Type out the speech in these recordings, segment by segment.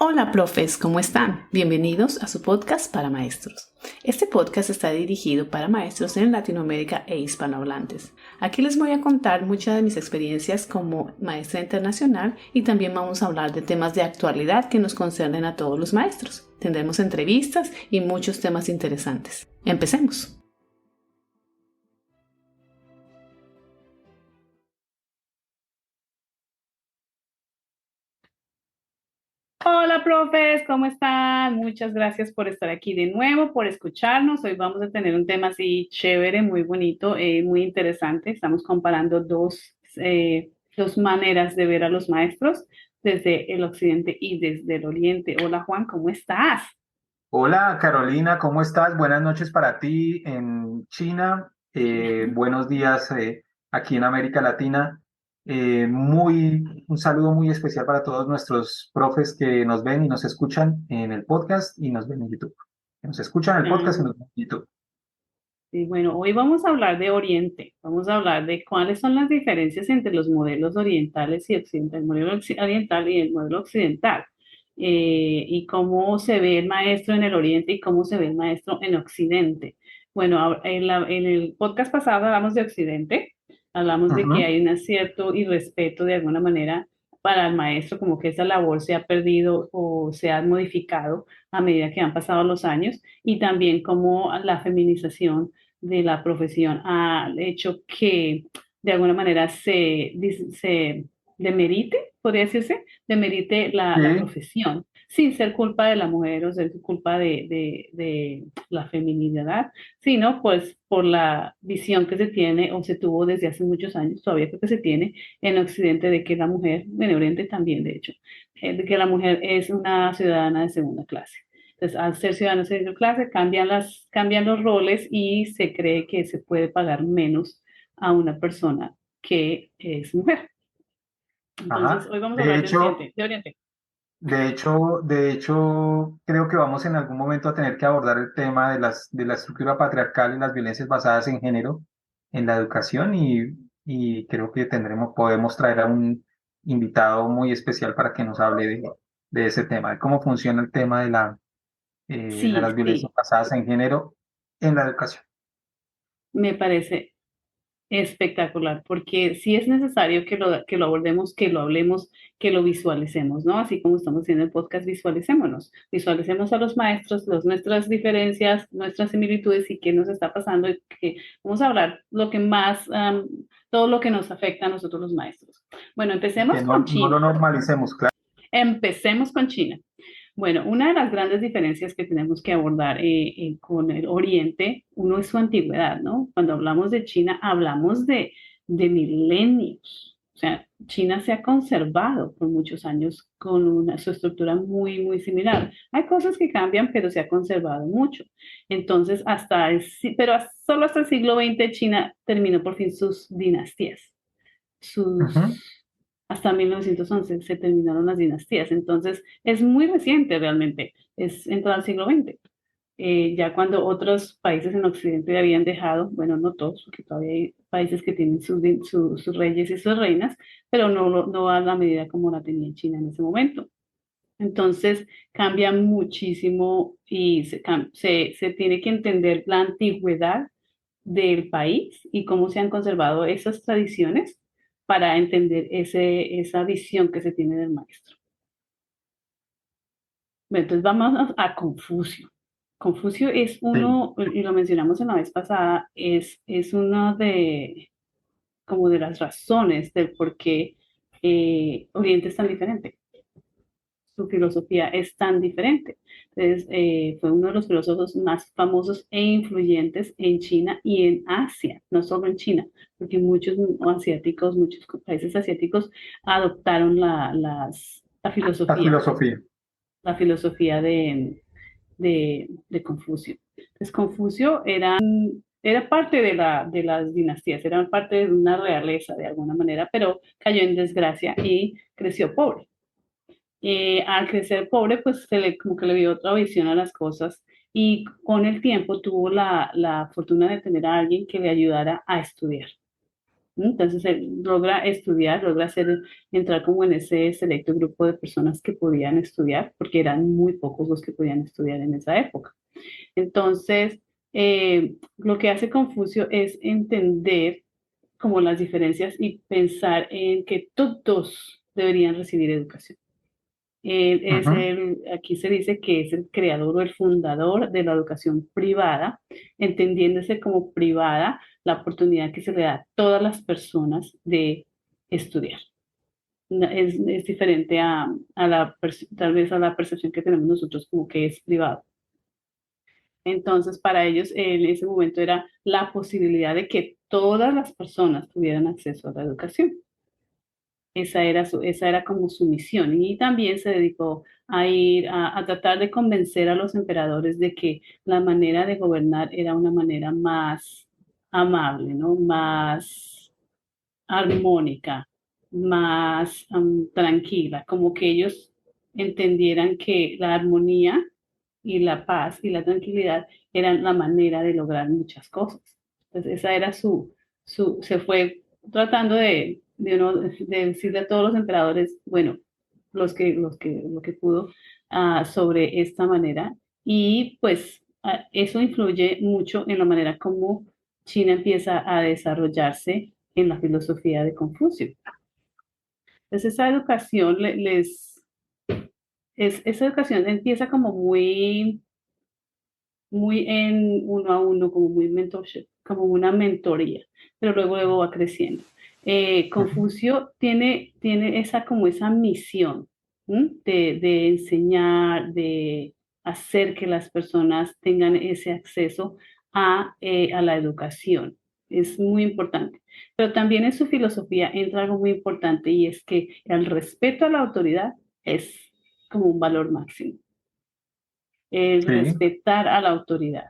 Hola, profes, ¿cómo están? Bienvenidos a su podcast para maestros. Este podcast está dirigido para maestros en Latinoamérica e hispanohablantes. Aquí les voy a contar muchas de mis experiencias como maestra internacional y también vamos a hablar de temas de actualidad que nos concernen a todos los maestros. Tendremos entrevistas y muchos temas interesantes. Empecemos. Hola, profes, ¿cómo están? Muchas gracias por estar aquí de nuevo, por escucharnos. Hoy vamos a tener un tema así chévere, muy bonito, muy interesante. Estamos comparando dos maneras de ver a los maestros, desde el occidente y desde el oriente. Hola, Juan, ¿cómo estás? Hola Carolina, ¿cómo estás? Buenas noches para ti en China, buenos días aquí en América Latina. Un saludo muy especial para todos nuestros profes que nos ven y nos escuchan en el podcast y nos ven en YouTube. Que nos escuchan en el podcast y Ah, nos ven en YouTube. sí, bueno, hoy vamos a hablar de Oriente. Vamos a hablar de cuáles son las diferencias entre los modelos orientales y occidentales, el modelo oriental y el modelo occidental. Y cómo se ve el maestro en el Oriente y cómo se ve el maestro en Occidente. Bueno, en el podcast pasado hablamos de Occidente, hablamos de que Ujú. hay un cierto irrespeto de alguna manera para el maestro, como que esa labor se ha perdido o se ha modificado a medida que han pasado los años, y también como la feminización de la profesión ha hecho que de alguna manera se demerite, podría decirse, demerite la Sí, profesión, sin ser culpa de la mujer o ser culpa de la feminidad, sino pues por la visión que se tiene o se tuvo desde hace muchos años, todavía creo que se tiene en Occidente, de que la mujer, en Oriente también de hecho, de que la mujer es una ciudadana de segunda clase. Entonces, al ser ciudadanos de clase, cambian los roles y se cree que se puede pagar menos a una persona que es mujer. Entonces, ajá. hoy vamos a hablar de Oriente. De Oriente. Creo que vamos en algún momento a tener que abordar el tema de la estructura patriarcal y las violencias basadas en género en la educación y creo que podemos traer a un invitado muy especial para que nos hable de ese tema, de cómo funciona el tema de las Sí, violencias sí, basadas en género en la educación. me parece espectacular, porque sí es necesario que lo abordemos, que lo hablemos, que lo visualicemos, ¿no? Así como estamos haciendo el podcast, visualicémonos, visualicemos a los maestros, nuestras diferencias, nuestras similitudes y qué nos está pasando, y que vamos a hablar lo que más, todo lo que nos afecta a nosotros los maestros. Bueno, Y que empecemos con no lo China. normalicemos, claro. Empecemos con China. Bueno, una de las grandes diferencias que tenemos que abordar con el Oriente, uno es su antigüedad, ¿no? Cuando hablamos de China, hablamos de milenios. O sea, China se ha conservado por muchos años con su estructura muy, muy similar. Hay cosas que cambian, pero se ha conservado mucho. Entonces, solo hasta el siglo XX China terminó por fin sus dinastías, Ujú. hasta 1911 se terminaron las dinastías. Entonces, es muy reciente realmente, es entrado al siglo XX. Ya cuando otros países en Occidente habían dejado, bueno, no todos, porque todavía hay países que tienen sus reyes y sus reinas, pero no a la medida como la tenía China en ese momento. Entonces, cambia muchísimo y se tiene que entender la antigüedad del país y cómo se han conservado esas tradiciones para entender esa visión que se tiene del maestro. Bueno, entonces vamos a Confucio. Confucio es Sí. uno, y lo mencionamos en la vez pasada, es una como de las razones del por qué Oriente es tan diferente, su filosofía es tan diferente. Entonces, fue uno de los filósofos más famosos e influyentes en China y en Asia, no solo en China, porque muchos países asiáticos adoptaron La filosofía. la filosofía de Confucio. Entonces, Confucio era parte de las dinastías, era parte de una realeza de alguna manera, pero cayó en desgracia y creció pobre. Al crecer pobre, pues como que le dio otra visión a las cosas, y con el tiempo tuvo la fortuna de tener a alguien que le ayudara a estudiar. Entonces él logra estudiar, entrar como en ese selecto grupo de personas que podían estudiar, porque eran muy pocos los que podían estudiar en esa época. Entonces, lo que hace Confucio es entender como las diferencias y pensar en que todos deberían recibir educación. Ujú. Aquí se dice que es el creador o el fundador de la educación privada, entendiéndose como privada la oportunidad que se le da a todas las personas de estudiar. Es diferente tal vez a la percepción que tenemos nosotros como que es privado. Entonces, para ellos en ese momento era la posibilidad de que todas las personas tuvieran acceso a la educación. Esa era como su misión. Y también se dedicó a ir a tratar de convencer a los emperadores de que la manera de gobernar era una manera más amable, ¿no? Más armónica, más tranquila, como que ellos entendieran que la armonía y la paz y la tranquilidad eran la manera de lograr muchas cosas. Entonces, esa era se fue tratando de decirle a todos los emperadores, bueno, lo que pudo sobre esta manera. Y pues eso influye mucho en la manera como China empieza a desarrollarse en la filosofía de Confucio. Entonces esa educación esa educación empieza como muy en uno a uno, como muy mentorship, como una mentoría, pero luego va creciendo. Ujú. Confucio tiene esa como esa misión de enseñar, de hacer que las personas tengan ese acceso a la educación. Es muy importante. Pero también en su filosofía entra algo muy importante y es que el respeto a la autoridad es como un valor máximo. El Sí, respetar a la autoridad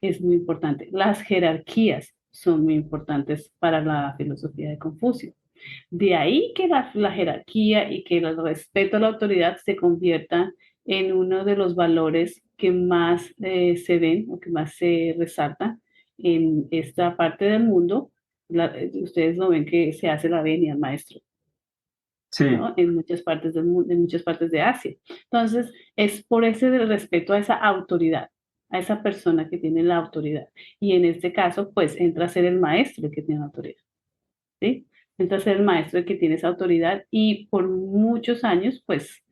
es muy importante. Las jerarquías son muy importantes para la filosofía de Confucio. De ahí que la jerarquía y que el respeto a la autoridad se convierta en uno de los valores que más se ven o que más se resaltan en esta parte del mundo. Ustedes no ven que se hace la venia al maestro, sí, ¿no? En muchas partes del mundo, en muchas partes de Asia. Entonces, es por ese respeto a esa autoridad, a esa persona que tiene la autoridad. Y en este caso, pues entra a ser el maestro el que tiene la autoridad, ¿sí? Entra a ser el maestro el que tiene esa autoridad y por muchos años, pues,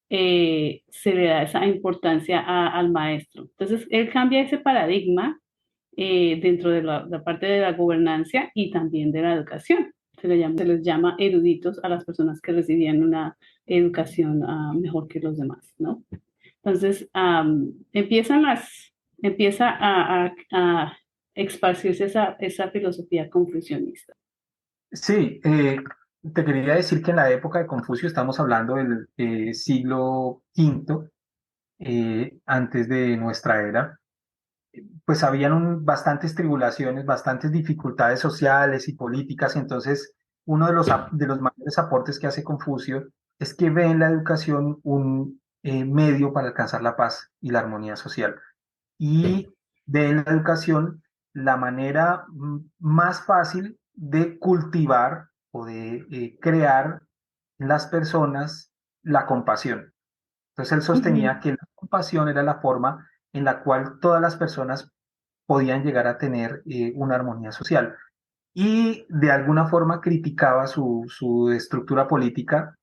se le da esa importancia al maestro. Entonces, él cambia ese paradigma dentro de la parte de la gobernanza y también de la educación. Se les llama eruditos a las personas que recibían una educación mejor que los demás, ¿no? Entonces, empieza a esparcirse esa filosofía confucionista. sí. Te quería decir que en la época de Confucio estamos hablando del siglo V, antes de nuestra era. Pues habían bastantes tribulaciones, bastantes dificultades sociales y políticas. Entonces, uno de los mayores aportes que hace Confucio es que ve en la educación un medio para alcanzar la paz y la armonía social. Y ve en la educación la manera más fácil de cultivar o de crear en las personas la compasión. Entonces él Uh -huh. sostenía que la compasión era la forma en la cual todas las personas podían llegar a tener una armonía social. Y de alguna forma criticaba su estructura política,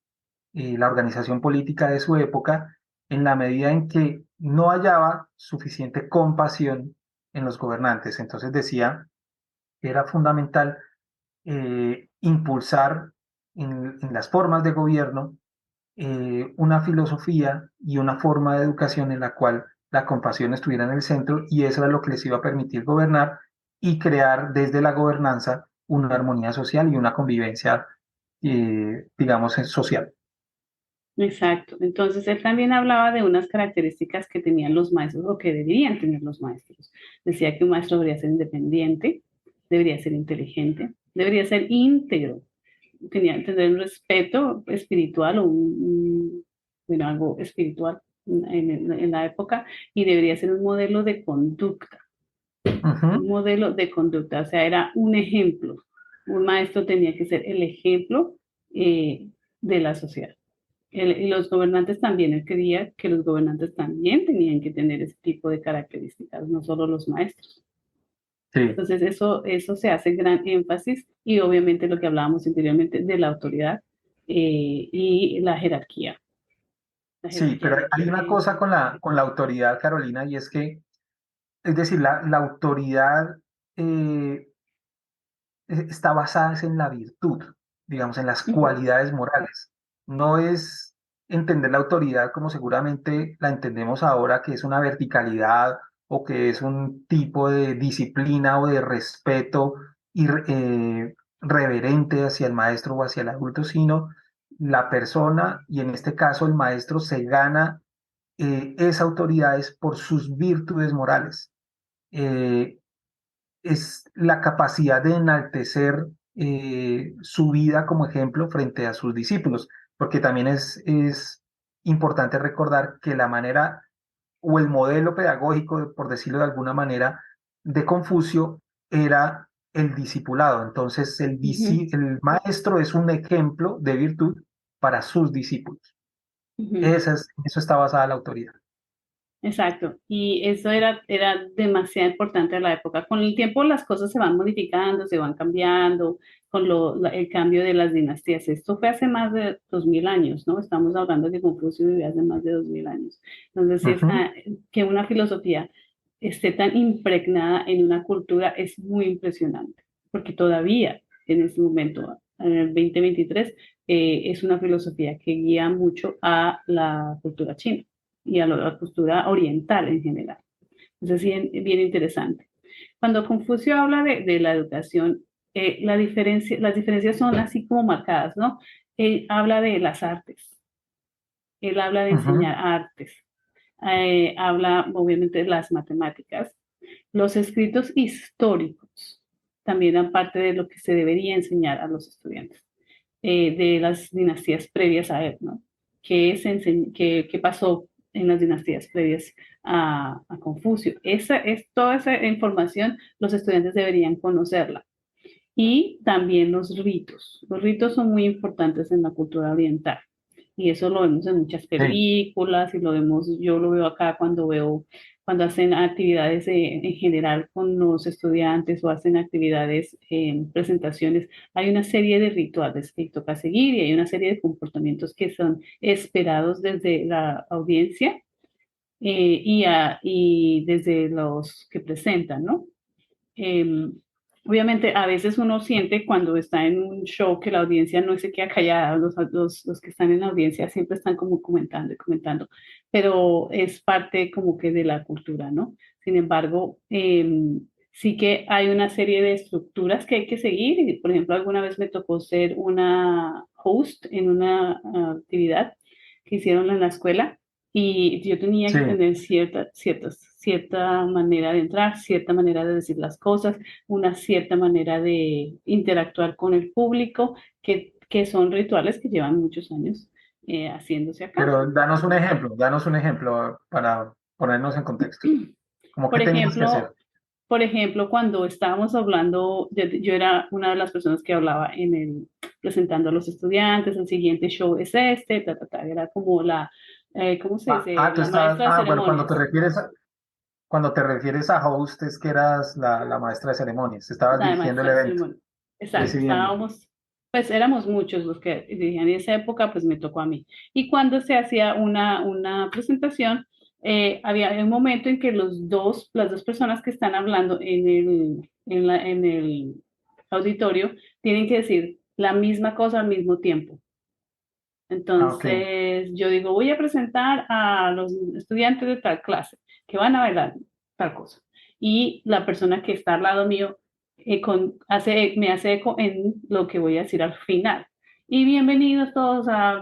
la organización política de su época, en la medida en que no hallaba suficiente compasión en los gobernantes. Entonces decía que era fundamental impulsar en las formas de gobierno una filosofía y una forma de educación en la cual la compasión estuviera en el centro, y eso era lo que les iba a permitir gobernar y crear desde la gobernanza una armonía social y una convivencia, digamos, social. Exacto. Entonces, él también hablaba de unas características que tenían los maestros o que deberían tener los maestros. Decía que un maestro debería ser independiente, debería ser inteligente, debería ser íntegro, tenía que tener un respeto espiritual o bueno, algo espiritual en la época y debería ser Ujú. un modelo de conducta, o sea, era un ejemplo. Un maestro tenía que ser el ejemplo de la sociedad. Y los gobernantes también, él quería que los gobernantes también tenían que tener ese tipo de características, no solo los maestros. Sí, Entonces, eso se hace gran énfasis y obviamente lo que hablábamos anteriormente de la autoridad y la sí, jerarquía pero de hay una quién. cosa con la autoridad, Carolina, y es que, es decir, la autoridad eh, está basada es en la virtud, digamos, en las Ujú, cualidades morales. No es entender la autoridad como seguramente la entendemos ahora, que es una verticalidad o que es un tipo de disciplina o de respeto reverente hacia el maestro o hacia el adulto, sino la persona, y en este caso el maestro, se gana esa autoridad es por sus virtudes morales. Eh, es la capacidad de enaltecer su vida como ejemplo frente a sus discípulos, porque también es importante recordar que la manera o el modelo pedagógico, por decirlo de alguna manera, de Confucio era el discipulado. Entonces, ujú, el maestro es un ejemplo de virtud para sus discípulos. ujú. Eso está basada en la autoridad. Exacto, y eso era demasiado importante a la época. Con el tiempo las cosas se van modificando, se van cambiando, con el cambio de las dinastías. Esto fue hace más de 2000 años, ¿no? Estamos hablando de que Confucio vivió hace más de 2000 años. Entonces, Ujú. que una filosofía esté tan impregnada en una cultura es muy impresionante, porque todavía en este momento, en el 2023, es una filosofía que guía mucho a la cultura china y a la cultura oriental en general. Eso es bien, bien interesante. Cuando Confucio habla de la educación, las diferencias son así como marcadas, ¿no? Él habla de las artes, él habla de Ujú. enseñar artes, habla obviamente de las matemáticas, los escritos históricos también dan parte de lo que se debería enseñar a los estudiantes, de las dinastías previas a él, ¿no? ¿Qué pasó en las dinastías previas a Confucio? Toda esa información los estudiantes deberían conocerla. Y también los ritos. Los ritos son muy importantes en la cultura oriental. Y eso lo vemos en muchas Sí. películas y lo vemos, yo lo veo acá cuando hacen actividades en general con los estudiantes o hacen actividades en presentaciones. Hay una serie de rituales que toca seguir y hay una serie de comportamientos que son esperados desde la audiencia y desde los que presentan, ¿no? Eh, Obviamente, a veces uno siente cuando está en un show que la audiencia no se queda callada, los que están en la audiencia siempre están como comentando y comentando, pero es parte como que de la cultura, ¿no? Sin embargo, sí que hay una serie de estructuras que hay que seguir. Y, por ejemplo, alguna vez me tocó ser una host en una actividad que hicieron en la escuela y yo tenía Sí. que tener cierta manera de entrar, cierta manera de decir las cosas, una cierta manera de interactuar con el público, que son rituales que llevan muchos años haciéndose acá. Pero danos un ejemplo para ponernos en contexto. ¿Cómo Por que tenías que ejemplo, hacer? por ejemplo, cuando estábamos hablando, yo era una de las personas que hablaba presentando a los estudiantes, el siguiente show es este, era como ¿cómo se dice? Tú La estabas, maestra de bueno, ceremonias. cuando te refieres a host es que eras la maestra de ceremonias, estabas La dirigiendo el maestra de evento, ceremonia. Exacto, presidiendo. pues éramos muchos los que dirigían en esa época, pues me tocó a mí. Y cuando se hacía una presentación, había un momento en que las dos personas que están hablando en el auditorio tienen que decir la misma cosa al mismo tiempo. Ah, ok. Entonces, yo digo, voy a presentar a los estudiantes de tal clase que van a bailar tal cosa. Y la persona que está al lado mío me hace eco en lo que voy a decir al final. Y bienvenidos todos a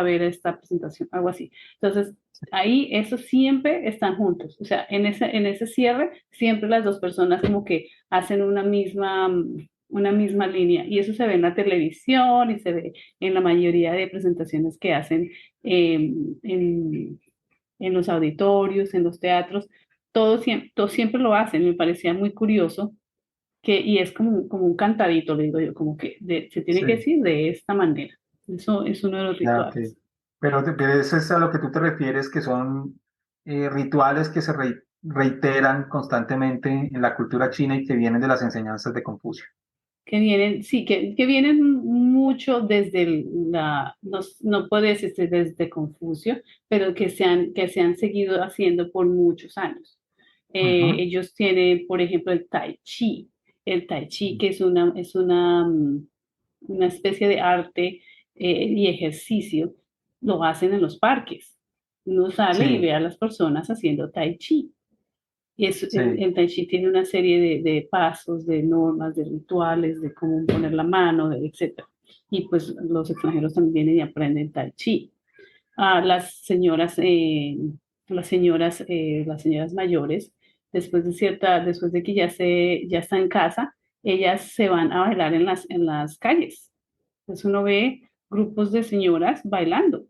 ver esta presentación, algo así. Entonces, ahí eso siempre están juntos. O sea, en ese cierre, siempre las dos personas como que hacen una misma línea. Y eso se ve en la televisión y se ve en la mayoría de presentaciones que hacen eh, en, en los auditorios, en los teatros, todos siempre lo hacen. Me parecía muy curioso y es como un cantadito, le digo yo, como que se tiene que Sí, decir de esta manera. Eso es uno de los ya, ok. rituales. Pero eso es a lo que tú te refieres, que son rituales que se reiteran constantemente en la cultura china y que vienen de las enseñanzas de Confucio. Que vienen, sí, que vienen mucho desde no, no puede decirse desde Confucio, pero que se han seguido haciendo por muchos años. Ujú. Ellos tienen, por ejemplo, el Tai Chi, que una especie de arte y ejercicio, lo hacen en los parques. Uno sale y Sí, ve a las personas haciendo Tai Chi. Y sí, el Tai Chi tiene una serie de pasos, de normas, de rituales, de cómo poner la mano, etcétera. Y pues los extranjeros también vienen y aprenden Tai Chi. A las señoras mayores, después de que ya está en casa, ellas se van a bailar en las calles. Entonces uno ve grupos de señoras bailando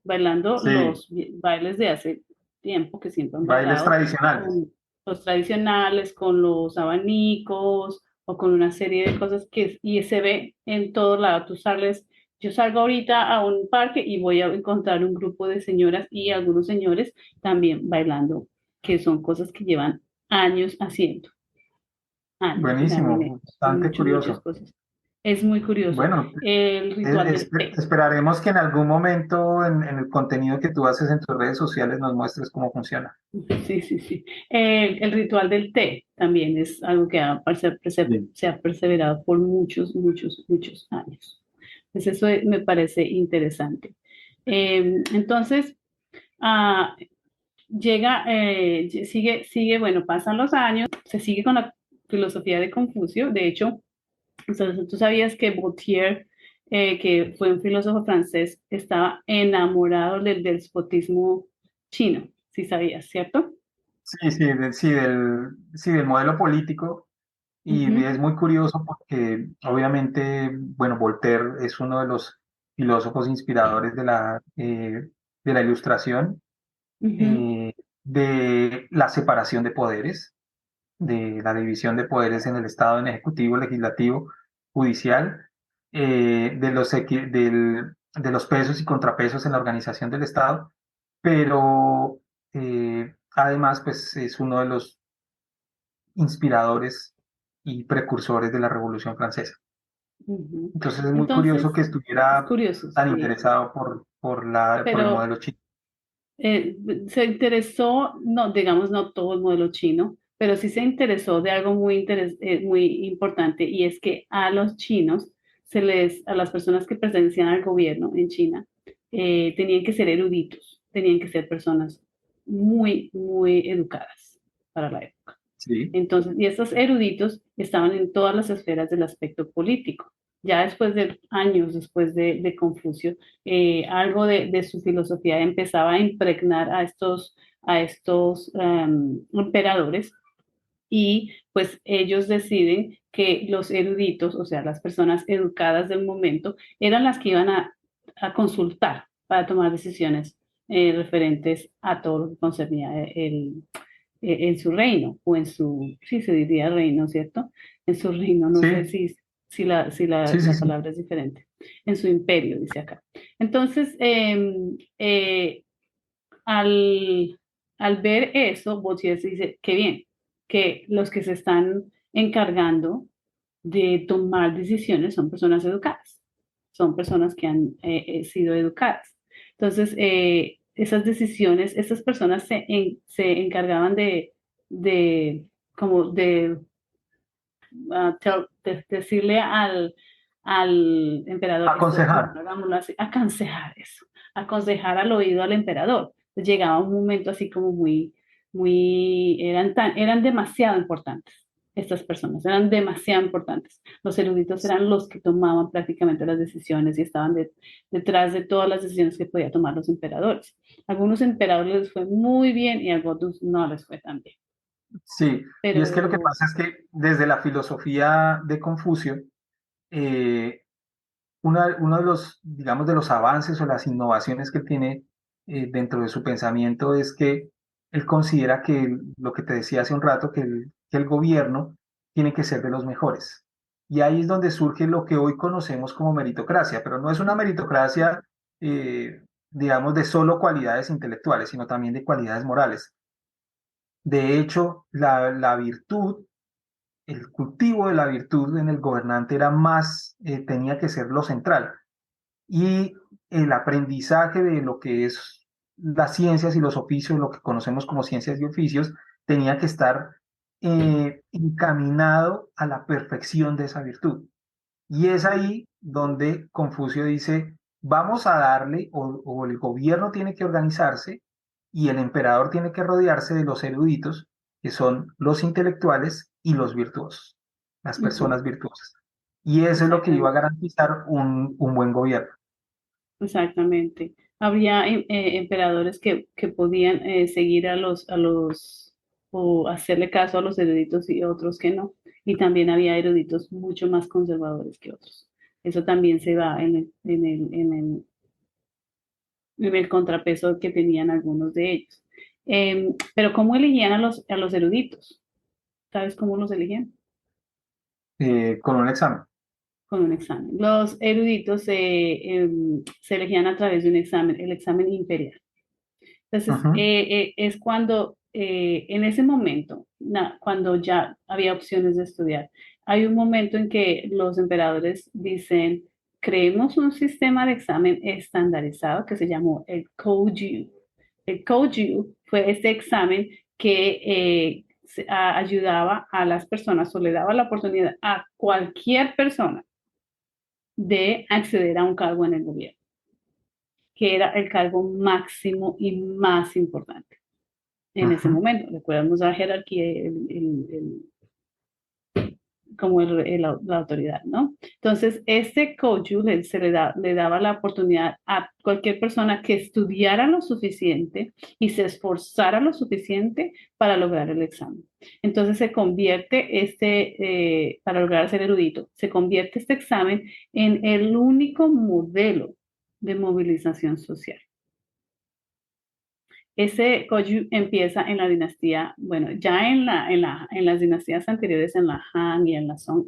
sí. los bailes de hace tiempo que siempre han Bailes bailado, tradicionales. con los tradicionales, con los abanicos o con una serie de cosas y se ve en todo lado. Yo salgo ahorita a un parque y voy a encontrar un grupo de señoras y algunos señores también bailando, que son cosas que llevan años haciendo, años Buenísimo, realmente, bastante muchas curioso. cosas. Es muy curioso. Bueno, El ritual del té. esperaremos que en algún momento en el contenido que tú haces en tus redes sociales nos muestres cómo funciona. Sí, sí, sí. El ritual del té también es algo que Sí. se ha perseverado por muchos años. Pues eso me parece interesante. Entonces, ah, bueno, pasan los años, se sigue con la filosofía de Confucio. De hecho, entonces, tú sabías que Voltaire, que fue un filósofo francés, estaba enamorado del despotismo chino, sí sabías, ¿cierto? Sí, sí, sí, del modelo político. Y Ujú, es muy curioso porque obviamente, bueno, Voltaire es uno de los filósofos inspiradores de la Ilustración, ujú, eh, de la separación de poderes, de la división de poderes en el Estado, en ejecutivo, legislativo, judicial, de los pesos y contrapesos en la organización del Estado, pero además, pues es uno de los inspiradores y precursores de la Revolución Francesa. ujú. Entonces es muy curioso Entonces, que es estuviera curioso, tan sí, interesado por el pero modelo chino. eh, se interesó, no, digamos, no todo el modelo chino, pero sí se interesó de algo muy importante y es que a los chinos, a las personas que pertenecían al gobierno en China, tenían que ser eruditos, tenían que ser personas muy educadas para la época. Sí, Entonces, y estos eruditos estaban en todas las esferas del aspecto político. Ya después de años después de Confucio, algo de su filosofía empezaba a impregnar a estos emperadores y pues ellos deciden que los eruditos, o sea, las personas educadas del momento, eran las que iban a consultar para tomar decisiones referentes a todo lo que concernía en su reino, o sí se diría reino, ¿cierto? En su reino, no sé sí, si sí, sí, la sí. palabra es diferente, en su imperio, dice acá. Entonces, al, al ver eso, Boutier dice, qué bien, que los que se están encargando de tomar decisiones son personas educadas, son personas que han sido educadas. Entonces, esas decisiones, esas personas se encargaban de como de decirle al emperador, Aconsejar. bueno, hagámoslo así, aconsejar eso, aconsejar al oído al emperador. Entonces, llegaba un momento así como eran demasiado importantes. Estas personas eran demasiado importantes. Los eruditos eran los que tomaban prácticamente las decisiones y estaban detrás de todas las decisiones que podían tomar los emperadores. Algunos emperadores les fue muy bien y a algunos no les fue tan bien. Sí, y es que lo que Pero pasa es que desde la filosofía de Confucio, eh, uno de los, digamos, de los avances o las innovaciones que tiene dentro de su pensamiento es que él considera que lo que te decía hace un rato, que el gobierno tiene que ser de los mejores. Y ahí es donde surge lo que hoy conocemos como meritocracia, pero no es una meritocracia, digamos, de solo cualidades intelectuales, sino también de cualidades morales. De hecho, la virtud, el cultivo de la virtud en el gobernante era más, tenía que ser lo central. Y el aprendizaje de lo que es las ciencias y los oficios, lo que conocemos como ciencias y oficios, tenía que estar encaminado a la perfección de esa virtud. Y es ahí donde Confucio dice, vamos a darle, o el gobierno tiene que organizarse y el emperador tiene que rodearse de los eruditos, que son los intelectuales y los virtuosos, las Ujú, personas virtuosas. Y eso es lo que iba a exactamente. garantizar un buen gobierno. Exactamente. Había emperadores que podían seguir o hacerle caso a los eruditos y otros que no. Y también había eruditos mucho más conservadores que otros. Eso también se va en el contrapeso que tenían algunos de ellos. Pero ¿cómo elegían a a los eruditos? ¿Sabes cómo los elegían? Con un examen. Con un examen. Los eruditos se elegían a través de un examen, el examen imperial. Entonces, Ujú. es cuando, en ese momento, cuando ya había opciones de estudiar, hay un momento en que los emperadores dicen, creemos un sistema de examen estandarizado que se llamó el Kouju. El Kouju fue este examen que ayudaba a las personas o le daba la oportunidad a cualquier persona de acceder a un cargo en el gobierno, que era el cargo máximo y más importante en ese Ujú. momento. Recordemos la jerarquía, como la autoridad, ¿no? Entonces, este coach le daba la oportunidad a cualquier persona que estudiara lo suficiente y se esforzara lo suficiente para lograr el examen. Entonces se convierte para lograr ser erudito, se convierte este examen en el único modelo de movilización social. Ese Goju empieza en la dinastía, bueno, ya en las dinastías anteriores, en la Han y en la Song,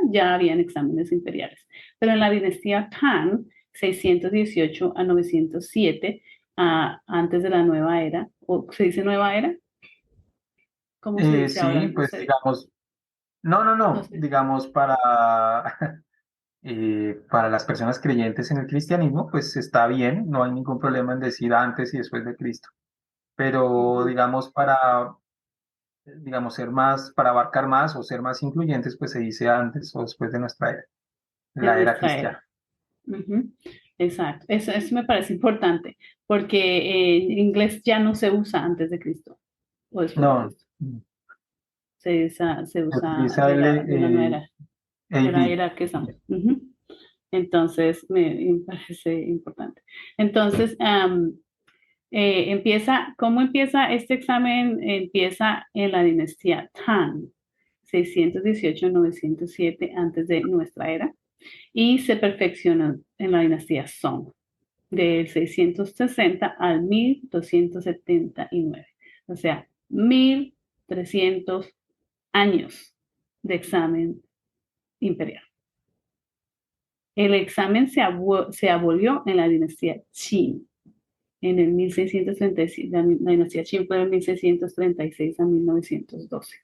ya habían exámenes imperiales, pero en la dinastía Tang, 618 a 907, antes de la nueva era, o se dice nueva era, ¿cómo se dice ahora? Sí, No pues sé, digamos, no, no, no no, sé. digamos para las personas creyentes en el cristianismo, pues está bien, no hay ningún problema en decir antes y después de Cristo. Pero Ujú, digamos, digamos, ser más, para abarcar más o ser más incluyentes, pues se dice antes o después de nuestra era, de la era nuestra era. cristiana. Ujú, exacto, eso me parece importante, porque en inglés ya no se usa antes de Cristo o después de No, Cristo. Se se usa utiliza de la nueva era, de la AB. era que estamos. Ujú. Entonces, me parece importante. Entonces, ¿cómo empieza este examen? Empieza en la dinastía Tang, 618-907 antes de nuestra era, y se perfecciona en la dinastía Song, del 660 al 1279. O sea, 1300 años de examen imperial. El examen se abolió en la dinastía Qin, en el 1636. La dinastía Qin fue de 1636 a 1912.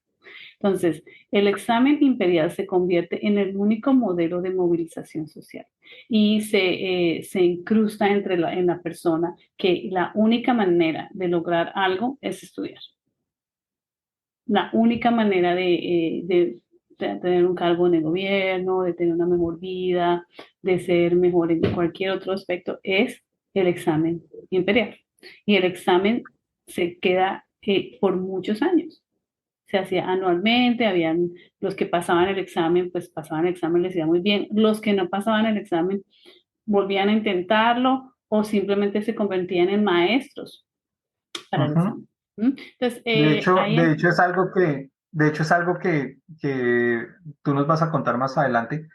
Entonces, el examen imperial se convierte en el único modelo de movilización social y se incrusta en la persona que la única manera de lograr algo es estudiar. La única manera de tener un cargo en el gobierno, de tener una mejor vida, de ser mejor en cualquier otro aspecto, es el examen imperial. Y el examen se queda por muchos años. Se hacía anualmente, habían los que pasaban el examen, pues pasaban el examen, les iba muy bien. Los que no pasaban el examen volvían a intentarlo o simplemente se convertían en maestros para el Ujú. examen. ¿Mm? Entonces, ahí De hecho es algo que tú nos vas a contar más adelante,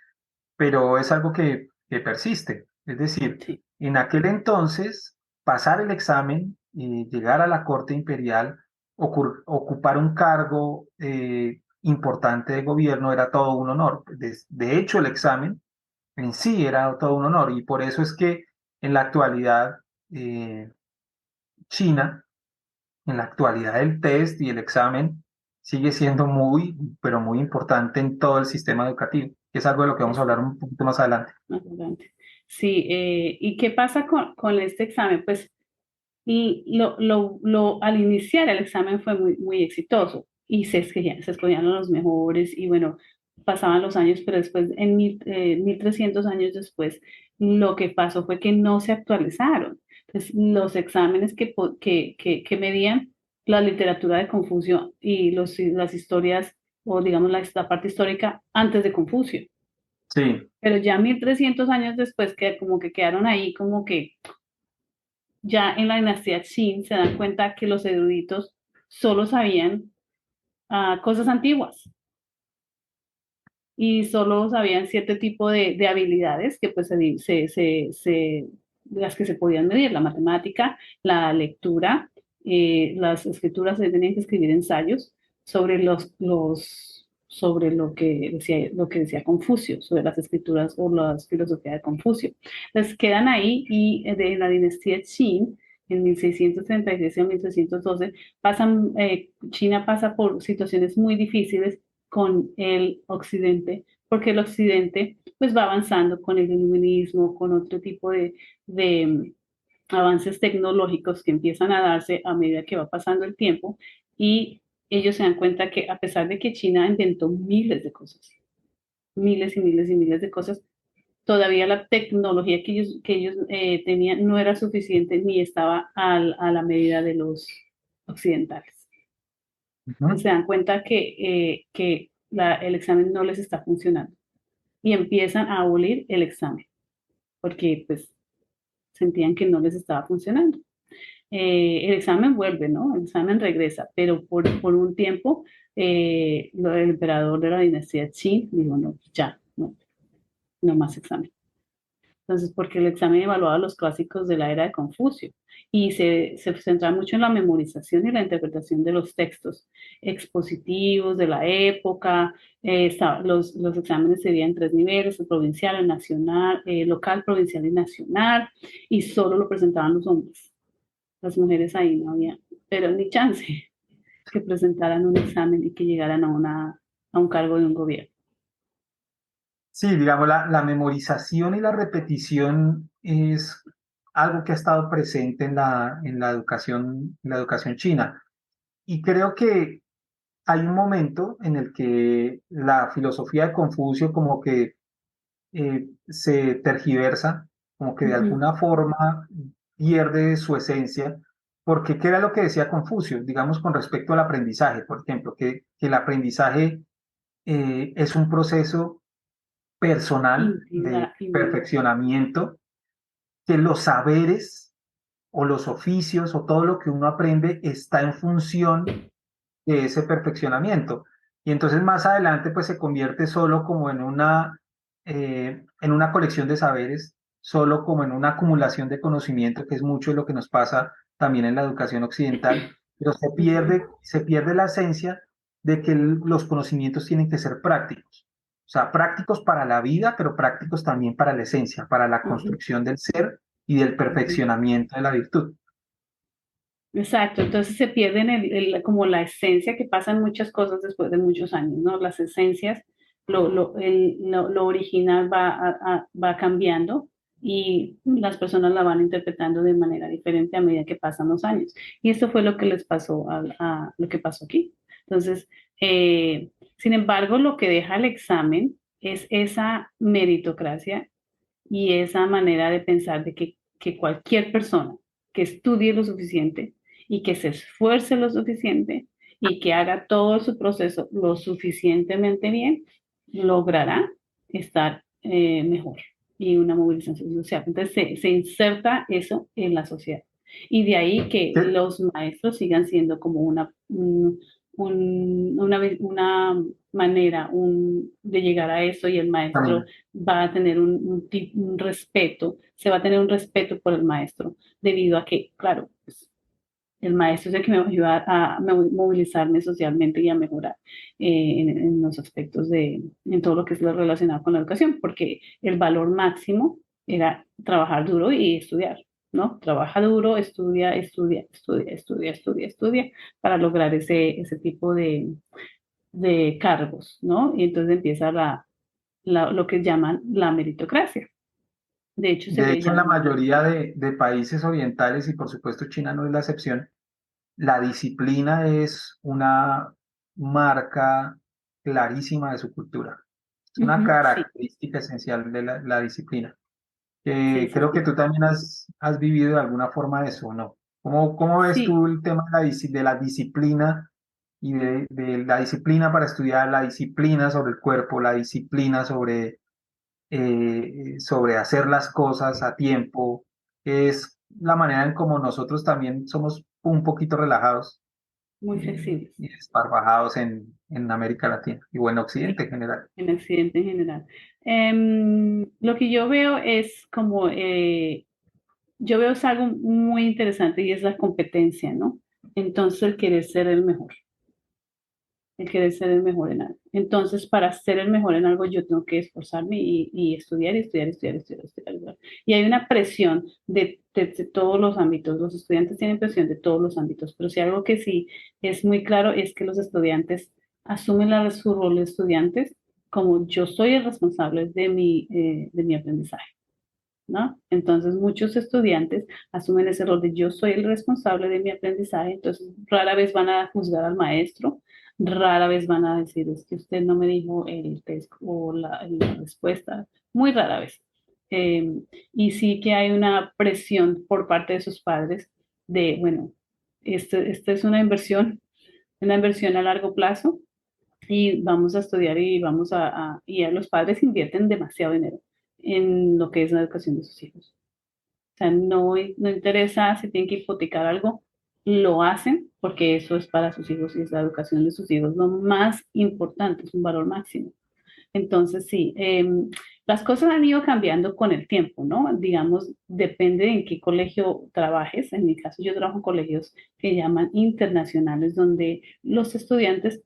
pero es algo que persiste. Es decir, sí, en aquel entonces, pasar el examen, llegar a la corte imperial, ocupar un cargo importante de gobierno era todo un honor. De hecho, el examen en sí era todo un honor y por eso es que en la actualidad eh, China, en la actualidad el test y el examen sigue siendo muy, pero muy importante en todo el sistema educativo, que es algo de lo que vamos a hablar un poquito más adelante. Más adelante. Sí, ¿y qué pasa con este examen? Pues al iniciar el examen fue muy exitoso y se escogían a los mejores y bueno, pasaban los años, pero después, 1300 años después, lo que pasó fue que no se actualizaron. Entonces, los exámenes que medían la literatura de Confucio y las historias, o digamos la parte histórica antes de Confucio. Sí, Pero ya 1300 años después, que como que quedaron ahí, como que ya en la dinastía Qin se dan cuenta que los eruditos solo sabían cosas antiguas y solo sabían cierto tipo de habilidades que pues de las que se podían medir, la matemática, la lectura, las escrituras, se tenían que escribir ensayos sobre sobre lo que decía Confucio, sobre las escrituras o la filosofía de Confucio. Entonces quedan ahí y de la dinastía Qin, en 1636 a 1612, China pasa por situaciones muy difíciles con el occidente, porque el occidente pues va avanzando con el iluminismo, con otro tipo de avances tecnológicos que empiezan a darse a medida que va pasando el tiempo y ellos se dan cuenta que a pesar de que China inventó miles de cosas, miles y miles y miles de cosas, todavía la tecnología que ellos tenían no era suficiente ni estaba a la medida de los occidentales. ujú. Se dan cuenta que el examen no les está funcionando y empiezan a abolir el examen porque pues sentían que no les estaba funcionando. El examen vuelve, ¿no? El examen regresa, pero por un tiempo el emperador de la dinastía Qin dijo, no, ya, no, no más examen. Entonces, porque el examen evaluaba los clásicos de la era de Confucio y se centraba mucho en la memorización y la interpretación de los textos expositivos de la época. Los exámenes serían en tres niveles: el provincial, el nacional, local, provincial y nacional, y solo lo presentaban los hombres. Las mujeres ahí no había, pero ni chance que presentaran un examen y que llegaran a un cargo de un gobierno. Sí, digamos, la memorización y la repetición es algo que ha estado presente en la educación china. Y creo que hay un momento en el que la filosofía de Confucio como que se tergiversa, como que de Uh -huh. alguna forma pierde su esencia, porque ¿qué era lo que decía Confucio? Digamos, con respecto al aprendizaje, por ejemplo, que el aprendizaje es un proceso personal de Individual. perfeccionamiento, que los saberes o los oficios o todo lo que uno aprende está en función de ese perfeccionamiento. Y entonces más adelante pues se convierte solo como en una colección de saberes, solo como en una acumulación de conocimiento, que es mucho de lo que nos pasa también en la educación occidental, pero Uh -huh. se pierde la esencia de que los conocimientos tienen que ser prácticos. O sea, prácticos para la vida, pero prácticos también para la esencia, para la Uh -huh. construcción del ser y del Uh -huh. perfeccionamiento de la virtud. Exacto, entonces se pierden como la esencia que pasan muchas cosas después de muchos años, ¿no? Las esencias, lo original va cambiando y las personas la van interpretando de manera diferente a medida que pasan los años. Y esto fue lo que les pasó a lo que pasó aquí. Entonces, sin embargo, lo que deja el examen es esa meritocracia y esa manera de pensar de que cualquier persona que estudie lo suficiente y que se esfuerce lo suficiente y que haga todo su proceso lo suficientemente bien, logrará estar mejor y una movilización social. Entonces se inserta eso en la sociedad. Y de ahí que ¿Sí? los maestros sigan siendo como una manera de llegar a eso y el maestro Camino. va a tener respeto, se va a tener un respeto por el maestro, debido a que, claro, pues, El maestro es el que me va a ayudar a movilizarme socialmente y a mejorar en los aspectos en todo lo que es lo relacionado con la educación, porque el valor máximo era trabajar duro y estudiar, ¿no? Trabaja duro, estudia, estudia, estudia, estudia, estudia, estudia, para lograr ese tipo de cargos, ¿no? Y entonces empieza lo que llaman la meritocracia. De hecho, se De le hecho, en la llama, mayoría de países orientales, y por supuesto China no es la excepción, la disciplina es una marca clarísima de su cultura. Es una ujú, sí, característica esencial de la disciplina. sí, sí, Creo que sí. tú también has vivido de alguna forma eso, ¿no? ¿Cómo ves Sí, tú el tema de la disciplina y de la disciplina para estudiar, la disciplina sobre el cuerpo, la disciplina sobre hacer las cosas a tiempo? Es la manera en como nosotros también somos un poquito relajados muy flexibles. y desparpajados en América Latina y o en Occidente Sí, en general. en accidente en general. Lo que yo veo es como, yo veo es algo muy interesante y es la competencia, ¿no? Entonces, el querer ser el mejor, el querer ser el mejor en algo. Entonces, para ser el mejor en algo, yo tengo que esforzarme y estudiar, y estudiar, estudiar, estudiar, estudiar, estudiar. Y hay una presión de todos los ámbitos. Los estudiantes tienen presión de todos los ámbitos, pero si algo que sí es muy claro es que los estudiantes asumen su rol de estudiantes como yo soy el responsable de mi aprendizaje, ¿no? Entonces, muchos estudiantes asumen ese rol de yo soy el responsable de mi aprendizaje, entonces rara vez van a juzgar al maestro, rara vez van a decir, es que usted no me dijo el test o la respuesta, muy rara vez. Eh, y sí que hay una presión por parte de sus padres de, bueno, esta es una inversión a largo plazo y vamos a estudiar y y a los padres invierten demasiado dinero en lo que es la educación de sus hijos. O sea, no interesa si tienen que hipotecar algo, lo hacen porque eso es para sus hijos y es la educación de sus hijos lo más importante, es un valor máximo. Entonces, sí, las cosas han ido cambiando con el tiempo, ¿no? Digamos, depende de en qué colegio trabajes. En mi caso, yo trabajo en colegios que llaman internacionales, donde los estudiantes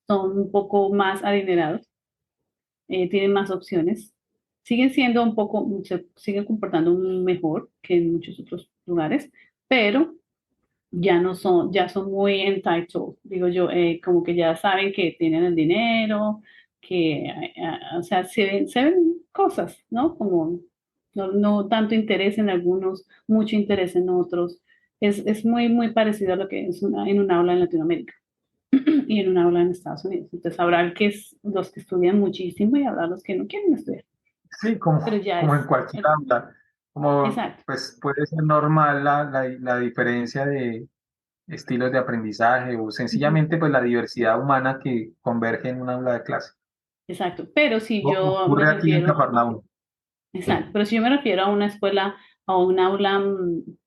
son un poco más adinerados, tienen más opciones, siguen siendo un poco, se siguen comportando mejor que en muchos otros lugares, pero ya son muy entitled, digo yo, como que ya saben que tienen el dinero, que, o sea, se ven cosas, ¿no? Como no tanto interés en algunos, mucho interés en otros. Es muy, muy parecido a lo que es en un aula en Latinoamérica y en un aula en Estados Unidos. Entonces habrá los que estudian muchísimo y habrá los que no quieren estudiar. Sí, Pero ya como en es, cualquier aula, como exacto. pues puede ser normal la diferencia de estilos de aprendizaje o Ujú, sencillamente pues la diversidad humana que converge en un aula de clase. exacto. Pero si yo me Ocurre aquí en refiero, Cafarnaúm. exacto, pero si yo me refiero a una escuela, a un aula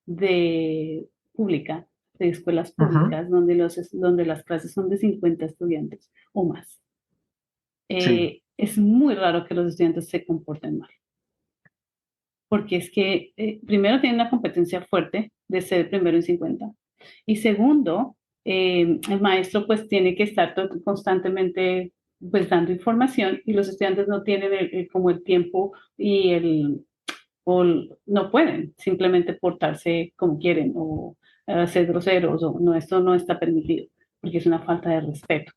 de pública, de escuelas Ujú. públicas, donde las clases son de 50 estudiantes o más, Sí, es muy raro que los estudiantes se comporten mal. Porque es que primero tiene una competencia fuerte de ser primero en 50 y segundo, el maestro pues tiene que estar constantemente pues dando información y los estudiantes no tienen como el tiempo y no pueden simplemente portarse como quieren o ser groseros o no, esto no está permitido porque es una falta de respeto.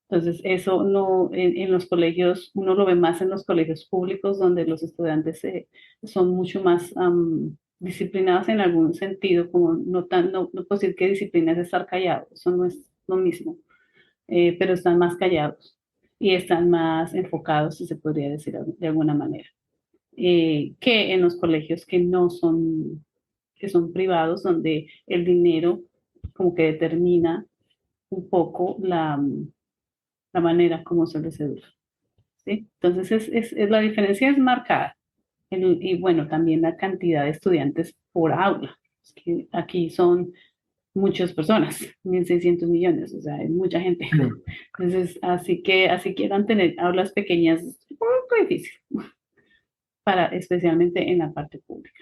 Entonces, eso no, en los colegios, uno lo ve más en los colegios públicos, donde los estudiantes son mucho más disciplinados en algún sentido, como no puedo decir que disciplina es estar callado, eso no es lo mismo, pero están más callados y están más enfocados, si se podría decir de alguna manera, que en los colegios que no son, que son privados, donde el dinero como que determina un poco la manera como se les educa. ¿Sí? Entonces, la diferencia es marcada. Y bueno, también la cantidad de estudiantes por aula. Es que aquí son muchas personas, 1.600 millones, o sea, es mucha gente. sí. Entonces, así quieran tener aulas pequeñas, es un poco difícil, especialmente en la parte pública.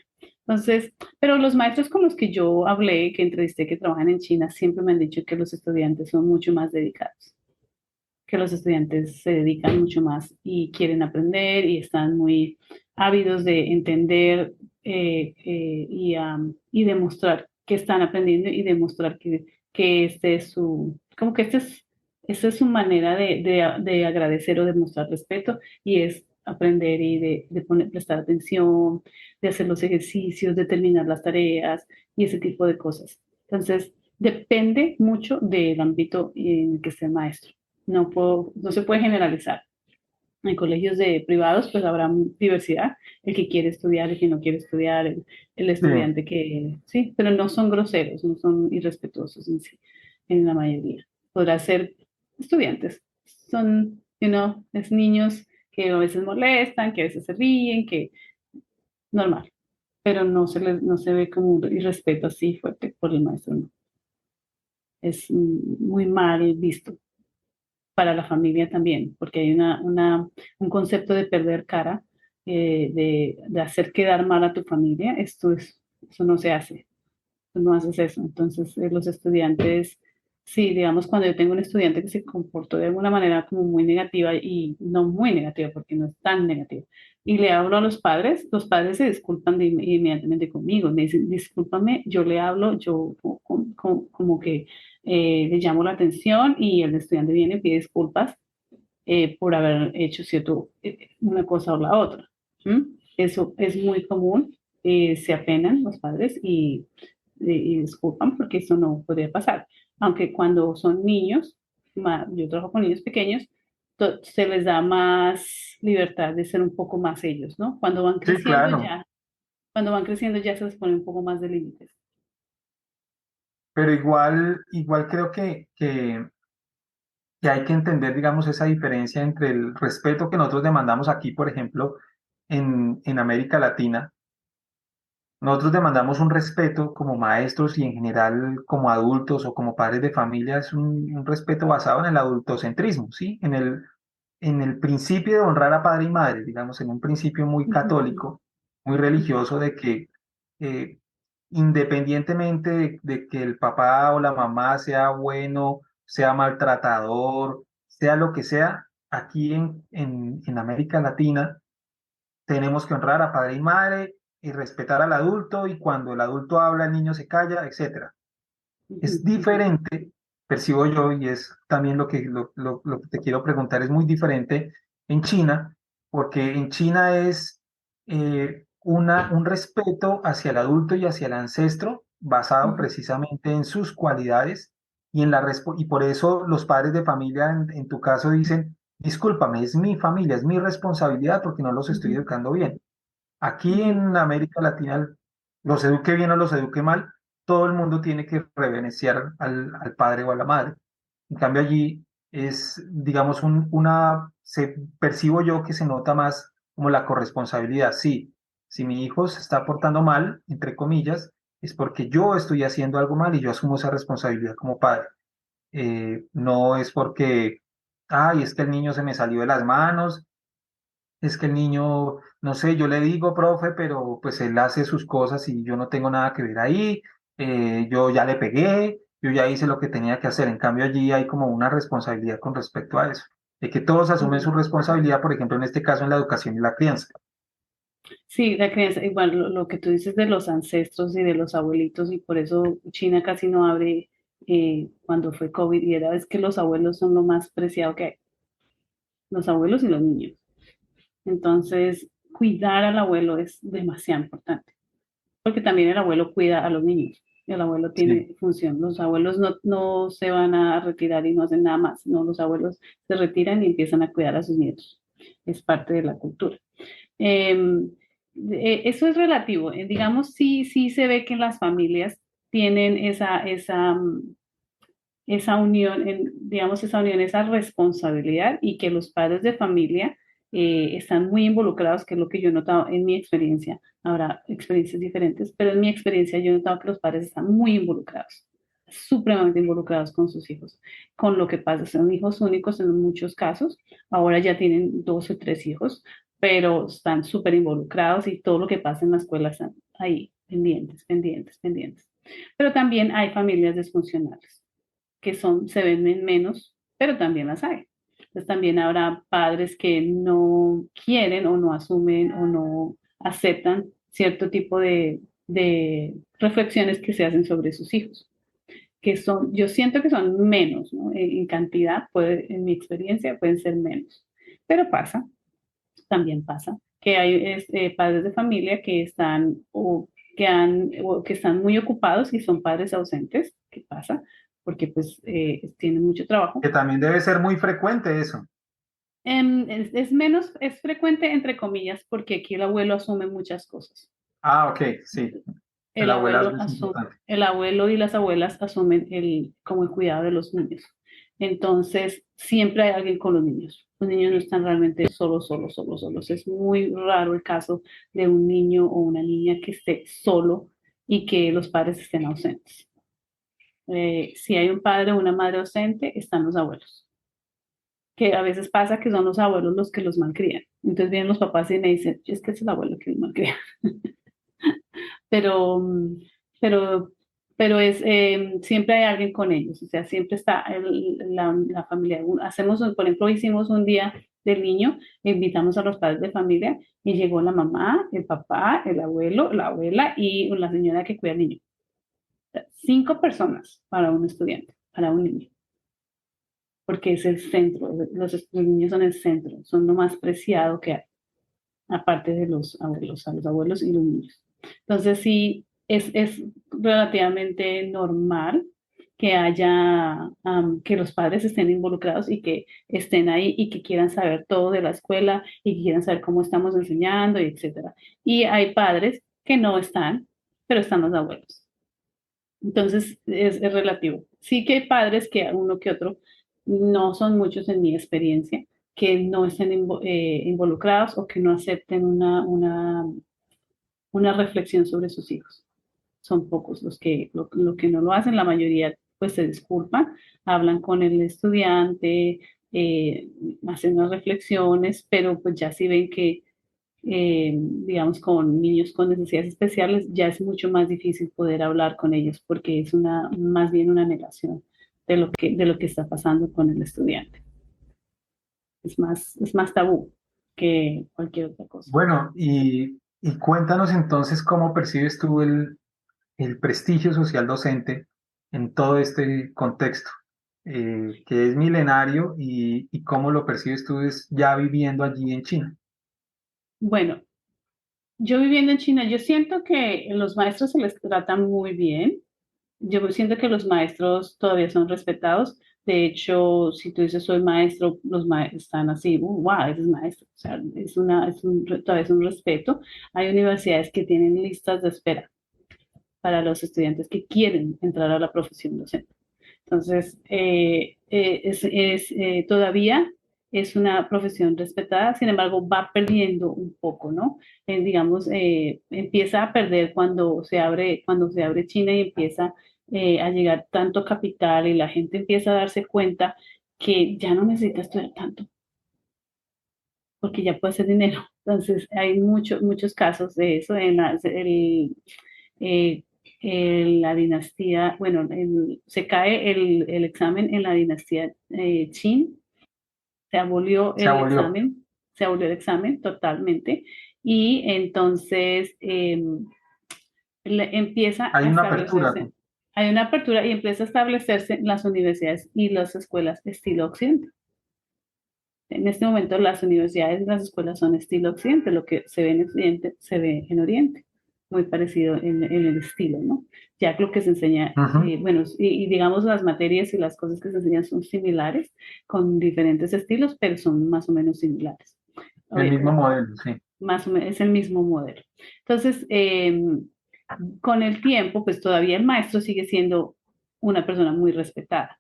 Entonces, pero los maestros con los que yo hablé, que entrevisté, que trabajan en China, siempre me han dicho que los estudiantes son mucho más dedicados, que los estudiantes se dedican mucho más y quieren aprender y están muy ávidos de entender y demostrar que están aprendiendo y demostrar que este es su, como que esta es su manera de agradecer o de mostrar respeto y es aprender y de prestar atención, de hacer los ejercicios, de terminar las tareas y ese tipo de cosas. Entonces, depende mucho del ámbito en el que esté el maestro. No se puede generalizar. En colegios privados, pues habrá diversidad, el que quiere estudiar, el que no quiere estudiar, el Sí, estudiante que, sí, pero no son groseros, no son irrespetuosos en sí, en la mayoría. Podrá ser estudiantes, son, es niños que a veces molestan, que a veces se ríen, que normal, pero no se ve como un irrespeto así fuerte por el maestro, no. Es muy mal visto para la familia también, porque hay un concepto de perder cara, de hacer quedar mal a tu familia. Eso no se hace, tú no haces eso. Entonces, los estudiantes, sí, digamos, cuando yo tengo un estudiante que se comportó de alguna manera como muy negativa y no muy negativa, porque no es tan negativa, y le hablo a los padres se disculpan inmediatamente conmigo, me dicen, discúlpame, yo le hablo, yo como que le llamo la atención y el estudiante viene y pide disculpas por haber hecho una cosa o la otra. ¿Mm? Eso es muy común, se apenan los padres y disculpan porque eso no podría pasar. Aunque cuando son niños, yo trabajo con niños pequeños, se les da más libertad de ser un poco más ellos, ¿no? sí, claro. Cuando van creciendo ya se les pone un poco más de límites. Pero igual creo que hay que entender, digamos, esa diferencia entre el respeto que nosotros demandamos aquí, por ejemplo, en América Latina. Nosotros demandamos un respeto como maestros y en general como adultos o como padres de familia, es un respeto basado en el adultocentrismo, ¿sí? En el principio de honrar a padre y madre, digamos, en un principio muy católico, muy religioso, de que eh, independientemente de que el papá o la mamá sea bueno, sea maltratador, sea lo que sea, aquí en América Latina tenemos que honrar a padre y madre y respetar al adulto y cuando el adulto habla, el niño se calla, etcétera. Es diferente, percibo yo, y es también lo que te quiero preguntar, es muy diferente en China, porque en China es un respeto hacia el adulto y hacia el ancestro basado precisamente en sus cualidades y por eso los padres de familia en tu caso dicen, discúlpame, es mi familia, es mi responsabilidad porque no los estoy educando bien. Aquí en América Latina, los eduque bien o los eduque mal, todo el mundo tiene que reverenciar al padre o a la madre. En cambio allí es, digamos, percibo yo que se nota más como la corresponsabilidad. Sí, si mi hijo se está portando mal, entre comillas, es porque yo estoy haciendo algo mal y yo asumo esa responsabilidad como padre. No es porque, ay, es que el niño se me salió de las manos, es que el niño, no sé, yo le digo, profe, pero pues él hace sus cosas y yo no tengo nada que ver ahí, yo ya le pegué, yo ya hice lo que tenía que hacer. En cambio, allí hay como una responsabilidad con respecto a eso, de que todos asumen su responsabilidad, por ejemplo, en este caso en la educación y la crianza. Sí, la crianza, igual lo que tú dices de los ancestros y de los abuelitos, y por eso China casi no abre cuando fue COVID, y era es que los abuelos son lo más preciado que hay, los abuelos y los niños. Entonces, cuidar al abuelo es demasiado importante, porque también el abuelo cuida a los niños. El abuelo Sí. tiene función. Los abuelos no se van a retirar y no hacen nada más. No, los abuelos se retiran y empiezan a cuidar a sus nietos. Es parte de la cultura. Eh, Eso es relativo. Digamos, sí se ve que las familias tienen esa unión, digamos, esa unión, esa responsabilidad y que los padres de familia están muy involucrados, que es lo que yo he notado en mi experiencia. Habrá experiencias diferentes, pero en mi experiencia yo he notado que los padres están muy involucrados, supremamente involucrados con sus hijos, con lo que pasa. Son hijos únicos en muchos casos, ahora ya tienen 2 o 3 hijos, pero están súper involucrados y todo lo que pasa en la escuela están ahí. pendientes, pendientes, pendientes. Pero también hay familias disfuncionales que se ven en menos, pero también las hay. Entonces también habrá padres que no quieren o no asumen o no aceptan cierto tipo de reflexiones que se hacen sobre sus hijos, que son, yo siento que son menos, ¿no? En cantidad, en mi experiencia, pueden ser menos. Pero pasa, también pasa, que hay padres de familia que están o que están muy ocupados y son padres ausentes. ¿Qué pasa? Porque pues tienen mucho trabajo. Que también debe ser muy frecuente eso. Es menos, es frecuente entre comillas, porque aquí el abuelo asume muchas cosas. Ah, ok, sí. El abuelazgo es importante. El abuelo y las abuelas asumen como el cuidado de los niños. Entonces, siempre hay alguien con los niños. Los niños no están realmente solos, solos, solos, solos. Es muy raro el caso de un niño o una niña que esté solo y que los padres estén ausentes. Si hay un padre o una madre ausente, están los abuelos. Que a veces pasa que son los abuelos los que los malcrían. Entonces vienen los papás y me dicen, es que es el abuelo que los malcría. pero, pero, pero siempre hay alguien con ellos, o sea, siempre está la familia. Por ejemplo, hicimos un día del niño, invitamos a los padres de familia y llegó la mamá, el papá, el abuelo, la abuela y la señora que cuida al niño. O sea, 5 personas para un estudiante, para un niño, porque es el centro, los niños son el centro, son lo más preciado que hay, aparte de los abuelos, a los abuelos y los niños. Entonces, sí, es relativamente normal que haya, que los padres estén involucrados y que estén ahí y que quieran saber todo de la escuela y que quieran saber cómo estamos enseñando, y etcétera. Y hay padres que no están, pero están los abuelos. Entonces, es relativo. Sí que hay padres que uno que otro, no son muchos en mi experiencia, que no estén involucrados o que no acepten una reflexión sobre sus hijos. Son pocos lo que no lo hacen, la mayoría pues se disculpan, hablan con el estudiante, hacen unas reflexiones, pero pues ya si ven que, digamos, con niños con necesidades especiales, ya es mucho más difícil poder hablar con ellos porque es más bien una negación de lo que está pasando con el estudiante. Es más tabú que cualquier otra cosa. Bueno, y cuéntanos entonces cómo percibes tú el prestigio social docente en todo este contexto, que es milenario y cómo lo percibes tú ya viviendo allí en China. Bueno, yo viviendo en China, yo siento que los maestros se les trata muy bien. Yo siento que los maestros todavía son respetados. De hecho, si tú dices soy maestro, los maestros están así, wow, ese es maestro. O sea, todavía es un respeto. Hay universidades que tienen listas de espera para los estudiantes que quieren entrar a la profesión docente. Entonces, todavía es una profesión respetada, sin embargo, va perdiendo un poco, ¿no? Digamos, empieza a perder cuando se abre China y empieza a llegar tanto capital y la gente empieza a darse cuenta que ya no necesita estudiar tanto, porque ya puede hacer dinero. Entonces, hay muchos casos de eso. Eh, la dinastía, bueno, se cae el examen en la dinastía Qin, se abolió Se el abolió. examen, se abolió el examen totalmente y entonces empieza Hay a una apertura. establecerse, hay una apertura y empieza a establecerse las universidades y las escuelas estilo occidente. En este momento las universidades y las escuelas son estilo occidente, lo que se ve en occidente se ve en oriente, muy parecido en el estilo, ¿no? Ya que lo que se enseña, Ujú. bueno, y digamos las materias y las cosas que se enseñan son similares, con diferentes estilos, pero son más o menos similares. El mismo modelo, sí. Más o menos es el mismo modelo. Entonces, con el tiempo, pues todavía el maestro sigue siendo una persona muy respetada,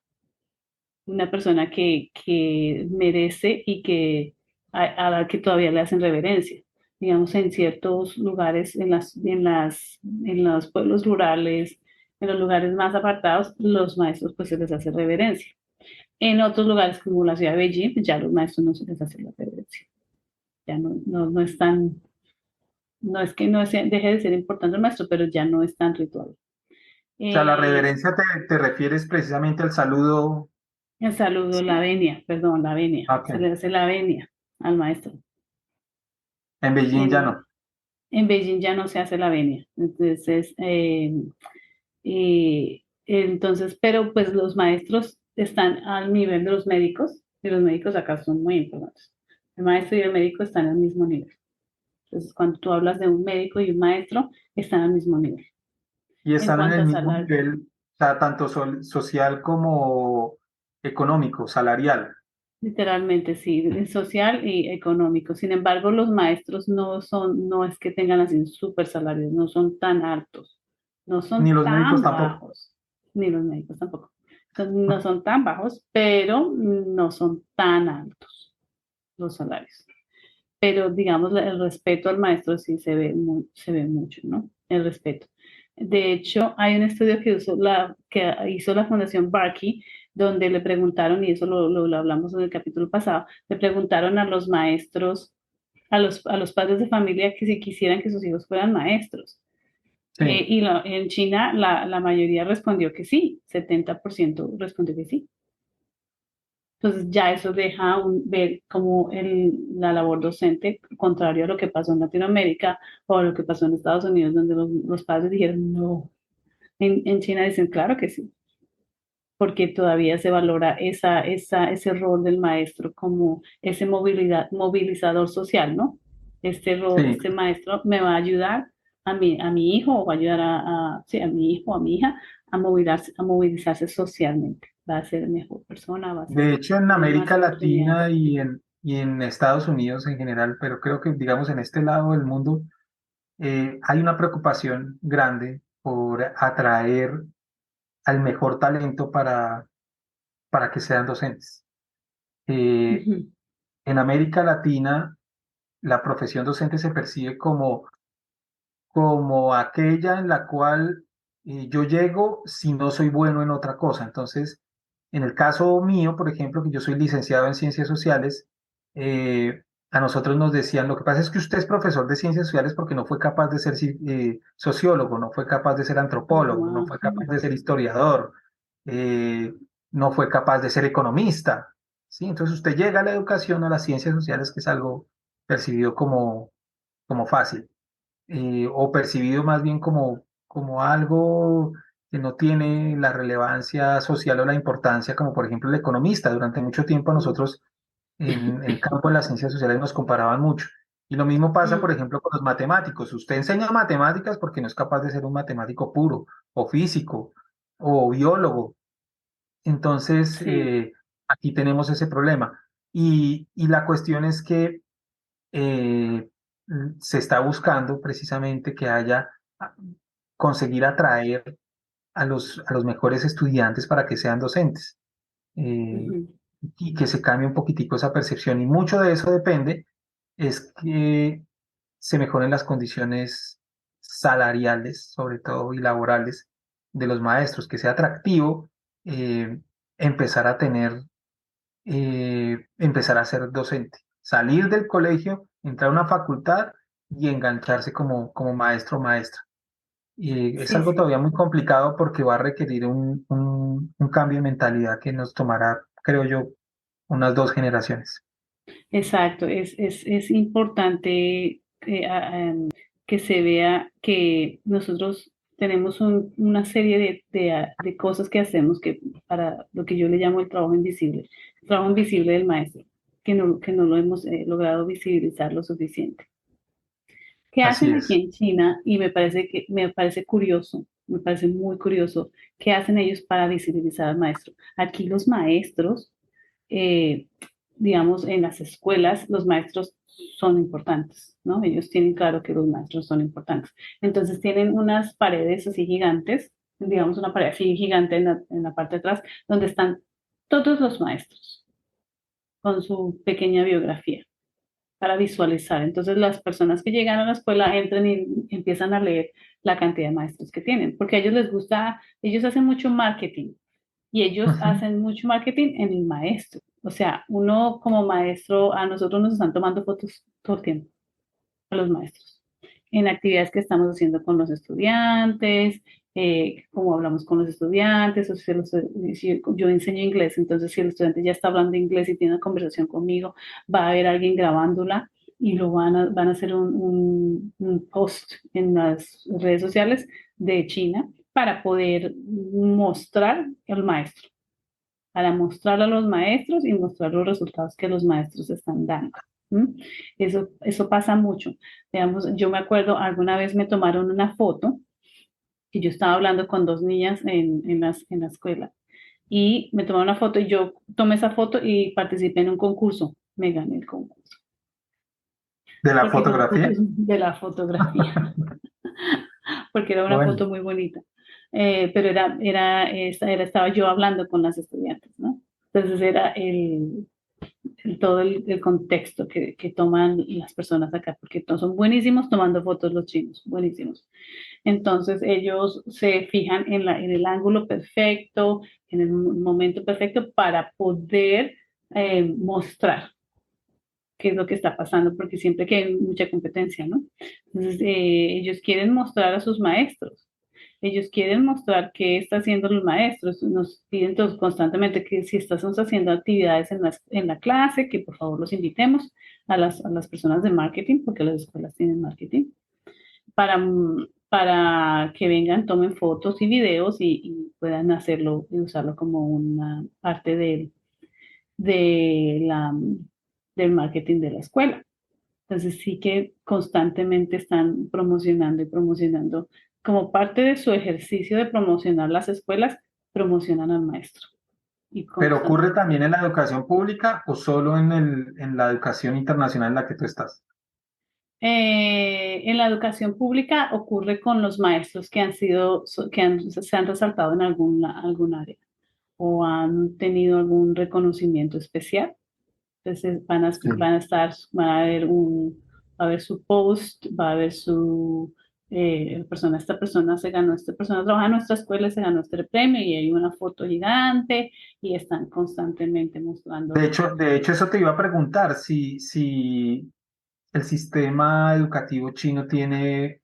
una persona que merece y a la que todavía le hacen reverencia. Digamos, en ciertos lugares, en los pueblos rurales, en los lugares más apartados, los maestros pues se les hace reverencia. En otros lugares como la ciudad de Beijing, pues ya los maestros no se les hace la reverencia. Ya no están, No es que no deje de ser importante el maestro, pero ya no es tan ritual. O sea, la Eh, reverencia te refieres precisamente al saludo. el saludo, Sí. la venia, perdón, la venia. Se Ok. le hace la venia al maestro. En Beijing ya En, no. en Beijing ya no se hace la venia. Entonces, pero pues los maestros están al nivel de los médicos, y los médicos acá son muy importantes. El maestro y el médico están al mismo nivel. Entonces, cuando tú hablas de un médico y un maestro, están al mismo nivel. Y En están en cuanto el a mismo salario, nivel, o sea, tanto social como económico, salarial. literalmente sí, social y económico. Sin embargo, los maestros no es que tengan así súper salarios, no son tan altos, no Ni son los médicos tan tampoco. bajos, ni los médicos tampoco. No son tan bajos, pero no son tan altos los salarios. Pero digamos, el respeto al maestro sí se ve mucho, ¿no? El respeto. De hecho, hay un estudio que hizo la Fundación Barkey, donde le preguntaron, y eso lo hablamos en el capítulo pasado, le preguntaron a los maestros, a los padres de familia que si quisieran que sus hijos fueran maestros. Sí, En China la mayoría respondió que sí, 70% respondió que sí. Entonces ya eso deja ver como la labor docente, contrario a lo que pasó en Latinoamérica o a lo que pasó en Estados Unidos, donde los padres dijeron no. En China dicen claro que sí, porque todavía se valora ese rol del maestro como ese movilizador social, ¿no? sí. Este maestro me va a ayudar a mi hijo o va a ayudar sí, a mi hijo o a mi hija a movilizarse socialmente. Va a ser mejor persona, De hecho, en tener más América Latina oportunidades. y en Estados Unidos en general, pero creo que, digamos, en este lado del mundo, hay una preocupación grande por atraer al mejor talento para que sean docentes. Eh, Ujú. en América Latina, la profesión docente se percibe como aquella en la cual yo llego si no soy bueno en otra cosa. Entonces, en el caso mío, por ejemplo, que yo soy licenciado en ciencias sociales, a nosotros nos decían, lo que pasa es que usted es profesor de ciencias sociales porque no fue capaz de ser sociólogo, no fue capaz de ser Oh, antropólogo, no wow. fue capaz de ser historiador, eh, no fue capaz de ser economista. ¿Sí? Entonces usted llega a la educación, a las ciencias sociales, que es algo percibido como fácil o percibido más bien como algo que no tiene la relevancia social o la importancia, como por ejemplo el economista. Durante mucho tiempo Mm, nosotros en el campo de las ciencias sociales nos comparaban mucho. Y lo mismo pasa, por mm, ejemplo, con los matemáticos. Usted enseña matemáticas porque no es capaz de ser un matemático puro, o físico, o biólogo. Entonces, sí, aquí tenemos ese problema. Y la cuestión es que eh, se está buscando precisamente que haya, a- conseguir atraer a los mejores estudiantes para que sean docentes eh, ujú, y que se cambie un poquitico esa percepción. Y mucho de eso depende es que se mejoren las condiciones salariales, sobre todo, y laborales de los maestros, que sea atractivo empezar a empezar a ser docente, salir del colegio, entrar a una facultad y engancharse como maestro o maestra. Y es sí, algo sí, todavía muy complicado porque va a requerir un cambio de mentalidad que nos tomará, creo yo, unas 2 generaciones. exacto. Es importante que se vea que nosotros tenemos una serie de cosas que hacemos que para lo que yo le llamo el trabajo invisible del maestro, que no lo hemos logrado visibilizar lo suficiente. ¿Qué Así hacen aquí es. en China? Y me parece curioso, me parece muy curioso, ¿qué hacen ellos para visibilizar al maestro? Aquí los maestros, eh, digamos, en las escuelas, los maestros son importantes, ¿no? Ellos tienen claro que los maestros son importantes. Entonces tienen unas paredes así gigantes, digamos una pared así gigante en la parte de atrás, donde están todos los maestros con su pequeña biografía para visualizar. Entonces las personas que llegan a la escuela entran y empiezan a leer la cantidad de maestros que tienen, porque a ellos les gusta, ellos hacen mucho marketing y ellos Ujú. hacen mucho marketing en el maestro. O sea, uno como maestro, a nosotros nos están tomando fotos todo el tiempo, a los maestros. en actividades que estamos haciendo con los estudiantes, cómo hablamos con los estudiantes, o si yo enseño inglés, entonces si el estudiante ya está hablando inglés y tiene una conversación conmigo, va a haber alguien grabándola y van a hacer un post en las redes sociales de China para poder mostrar el maestro, para mostrar a los maestros y mostrar los resultados que los maestros están dando. ¿Mm? Eso pasa mucho. Digamos, yo me acuerdo, alguna vez me tomaron una foto que yo estaba hablando con dos niñas en la escuela y me tomaron una foto y yo tomé esa foto y participé en un concurso. Me gané el concurso ¿De la porque fue una foto fotografía? de la fotografía, porque era una Bueno, foto muy bonita. Pero estaba yo hablando con las estudiantes, ¿no? Entonces era todo el contexto que toman las personas acá, porque son buenísimos tomando fotos los chinos, buenísimos. Entonces ellos se fijan en el ángulo perfecto, en el momento perfecto para poder mostrar qué es lo que está pasando, porque siempre que hay mucha competencia, ¿no? Entonces ellos quieren mostrar a sus maestros. Ellos quieren mostrar qué está haciendo los maestros. Nos piden todos constantemente que si estamos haciendo actividades en la clase, que por favor los invitemos a las personas de marketing, porque las escuelas tienen marketing, para, para que vengan, tomen fotos y videos y puedan hacerlo y usarlo como una parte de del marketing de la escuela. Entonces sí que constantemente están promocionando y promocionando, como parte de su ejercicio de promocionar las escuelas, promocionan al maestro. Y ¿pero ocurre constantemente. también en la educación pública o solo en la educación internacional en la que tú estás? En la educación pública ocurre con los maestros que han sido, se han resaltado en algún área o han tenido algún reconocimiento especial. Entonces Sí. van a estar, van a ver va a ver su post, va a ver esta persona se ganó, esta persona trabaja en nuestra escuela, se ganó este premio y hay una foto gigante y están constantemente mostrando. De hecho, eso te iba a preguntar, si el sistema educativo chino tiene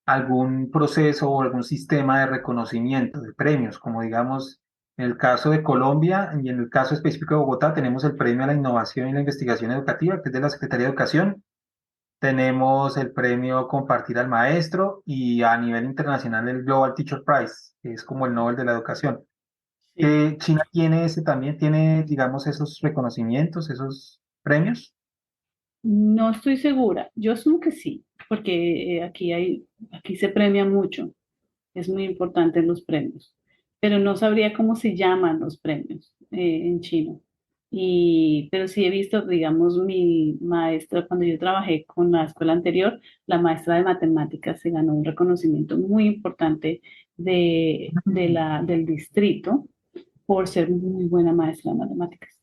algún proceso o algún sistema de reconocimiento de premios, como digamos en el caso de Colombia y en el caso específico de Bogotá tenemos el premio a la innovación y la investigación educativa, que es de la Secretaría de Educación. Tenemos el premio Compartir al Maestro y a nivel internacional el Global Teacher Prize, que es como el Nobel de la Educación. Sí. China tiene ese también, tiene, digamos, esos reconocimientos, esos premios. No estoy segura, yo asumo que sí, porque aquí se premia mucho, es muy importante los premios, pero no sabría cómo se llaman los premios en chino. Pero sí he visto, digamos, mi maestra, cuando yo trabajé con la escuela anterior, la maestra de matemáticas se ganó un reconocimiento muy importante del distrito por ser muy buena maestra de matemáticas.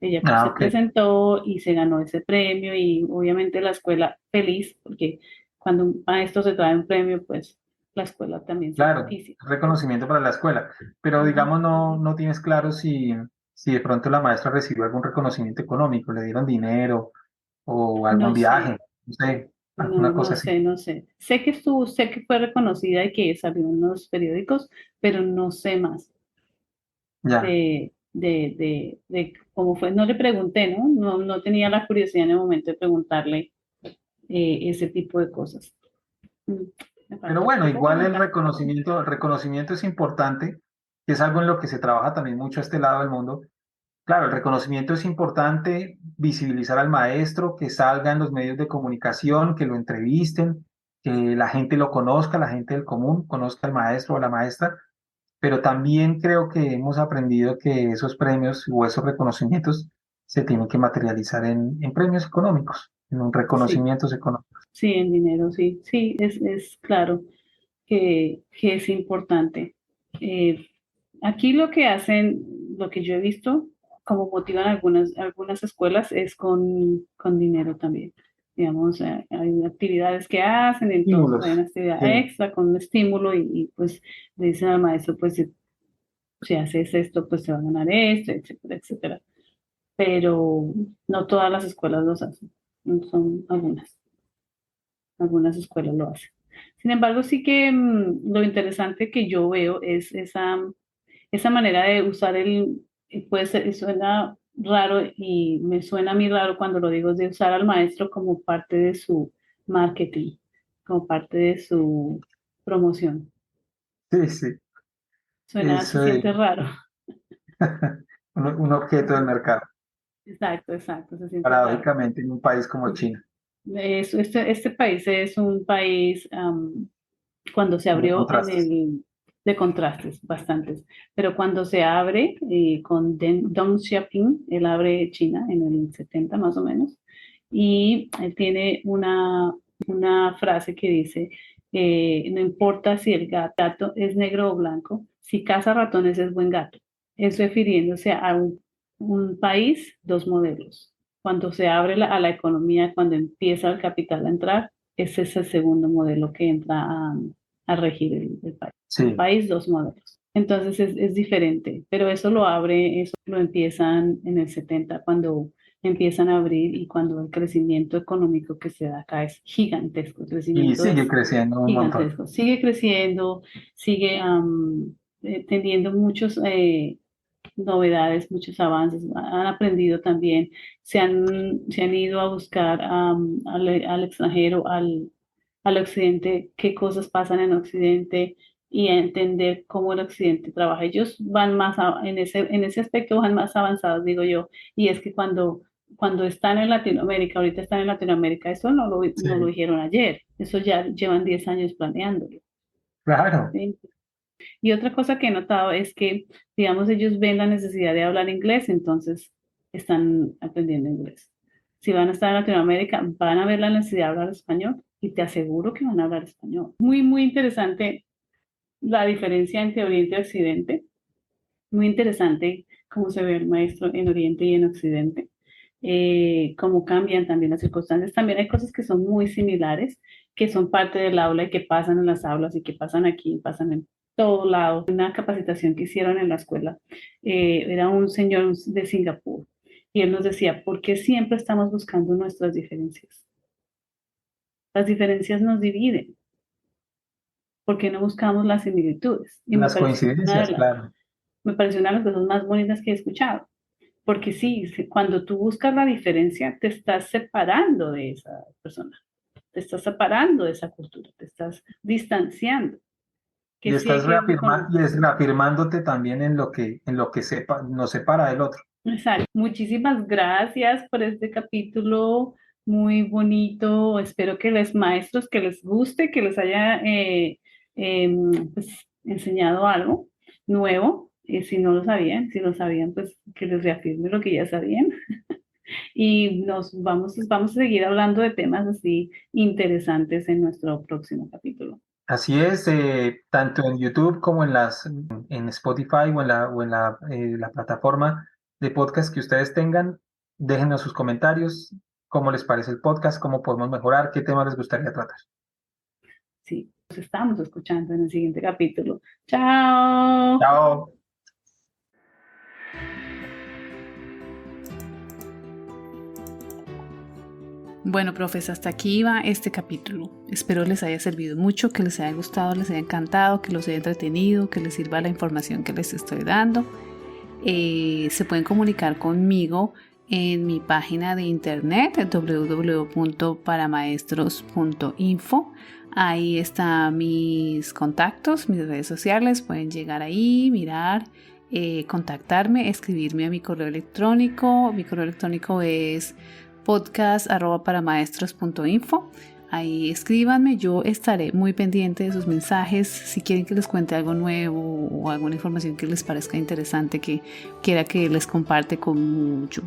Ella Ah, se ok. presentó y se ganó ese premio y obviamente la escuela feliz, porque cuando un maestro se trae un premio, pues la escuela también se Claro, beneficia. reconocimiento para la escuela, pero Ujú. digamos no tienes claro si de pronto la maestra recibió algún reconocimiento económico, le dieron dinero o algún No sé, viaje, no sé, alguna cosa así. no sé. Sé que fue reconocida y que salió en los periódicos, pero no sé más Ya. de cómo fue. No le pregunté, ¿no? No tenía la curiosidad en el momento de preguntarle ese tipo de cosas. Mm, Me Pero falta, bueno, le puedo igual preguntar. el reconocimiento es importante, que es algo en lo que se trabaja también mucho a este lado del mundo. Claro, el reconocimiento es importante, visibilizar al maestro, que salga en los medios de comunicación, que lo entrevisten, que la gente lo conozca, la gente del común conozca al maestro o a la maestra, pero también creo que hemos aprendido que esos premios o esos reconocimientos se tienen que materializar en premios económicos, en un Sí. reconocimientos económicos. Sí, en dinero, sí, sí, es claro que es importante. Eh, Aquí lo que hacen, lo que yo he visto, como motivan algunas escuelas, es con dinero también. Digamos, hay actividades que hacen, entonces hay Estímulos. una actividad Sí. extra con un estímulo y, pues le dicen al maestro, pues si haces esto, pues te va a ganar esto, etcétera, etcétera. Pero no todas las escuelas los hacen, son algunas. algunas escuelas lo hacen. Sin embargo, sí que lo interesante que yo veo es esa manera de usar pues suena raro y me suena a mí raro cuando lo digo, de usar al maestro como parte de su marketing, como parte de su promoción. Sí, sí, Suena, es se siente raro. un objeto del mercado, Exacto, exacto, se siente raro. paradójicamente en un país como Sí. China, Este país es un país, cuando se de abrió contrastes. de contrastes, bastantes, pero cuando se abre con Deng Xiaoping, él abre China en el 70 más o menos, y él tiene una frase que dice, no importa si el gato es negro o blanco, si caza ratones es buen gato. Es refiriéndose a un país, dos modelos. Cuando se abre a la economía, cuando empieza el capital a entrar, ese es el segundo modelo que entra a regir el país. Un Sí, país, dos modelos. Entonces es diferente, pero eso lo empiezan en el 70 cuando empiezan a abrir y cuando el crecimiento económico que se da acá es gigantesco, el y crecimiento sigue es creciendo un montón. gigantesco, sigue creciendo, sigue teniendo muchos novedades, muchos avances, han aprendido también, se han ido a buscar al extranjero, al occidente, qué cosas pasan en occidente y a entender cómo el occidente trabaja. Ellos van más en ese aspecto van más avanzados, digo yo, y es que cuando están en Latinoamérica, ahorita están en Latinoamérica, eso Sí, no lo dijeron ayer, eso ya llevan 10 años planeándolo. claro, ¿Sí? Y otra cosa que he notado es que, digamos, ellos ven la necesidad de hablar inglés, entonces están aprendiendo inglés. Si van a estar en Latinoamérica, van a ver la necesidad de hablar español y te aseguro que van a hablar español. Muy, muy interesante la diferencia entre Oriente y Occidente. Muy interesante cómo se ve el maestro en Oriente y en Occidente. Cómo cambian también las circunstancias. También hay cosas que son muy similares, que son parte del aula y que pasan en las aulas y que pasan aquí, pasan en todo lado. Una capacitación que hicieron en la escuela era un señor de Singapur y él nos decía, ¿por qué siempre estamos buscando nuestras diferencias? Las diferencias nos dividen. ¿Por qué no buscamos las similitudes? Y las coincidencias, claro. me pareció una de las cosas más bonitas que he escuchado. Porque sí, cuando tú buscas la diferencia, te estás separando de esa persona, te estás separando de esa cultura, te estás distanciando, Y que sí hay estás que reconocer. y es reafirmándote también en lo que sepa, nos separa del otro. Exacto. Muchísimas gracias por este capítulo muy bonito. Espero que los maestros, que les guste, que les haya pues, enseñado algo nuevo. Si no lo sabían, si lo sabían, pues que les reafirme lo que ya sabían. Y vamos a seguir hablando de temas así interesantes en nuestro próximo capítulo. Así es, tanto en YouTube como en Spotify o en la plataforma de podcast que ustedes tengan, déjenos sus comentarios, cómo les parece el podcast, cómo podemos mejorar, qué tema les gustaría tratar. Sí, nos estamos escuchando en el siguiente capítulo. Chao. Chao. Bueno, profes, hasta aquí va este capítulo. Espero les haya servido mucho, que les haya gustado, les haya encantado, que los haya entretenido, que les sirva la información que les estoy dando. Se pueden comunicar conmigo en mi página de internet www.paramaestros.info. Ahí están mis contactos, mis redes sociales. Pueden llegar ahí, mirar, contactarme, escribirme a mi correo electrónico. Mi correo electrónico es podcast@paramaestros.info. Ahí escríbanme, yo estaré muy pendiente de sus mensajes. Si quieren que les cuente algo nuevo o alguna información que les parezca interesante, que quiera que les comparta con mucho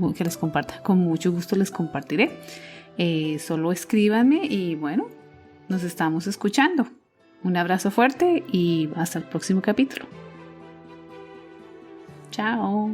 gusto les compartiré. Solo escríbanme y bueno, nos estamos escuchando. Un abrazo fuerte y hasta el próximo capítulo. Chao.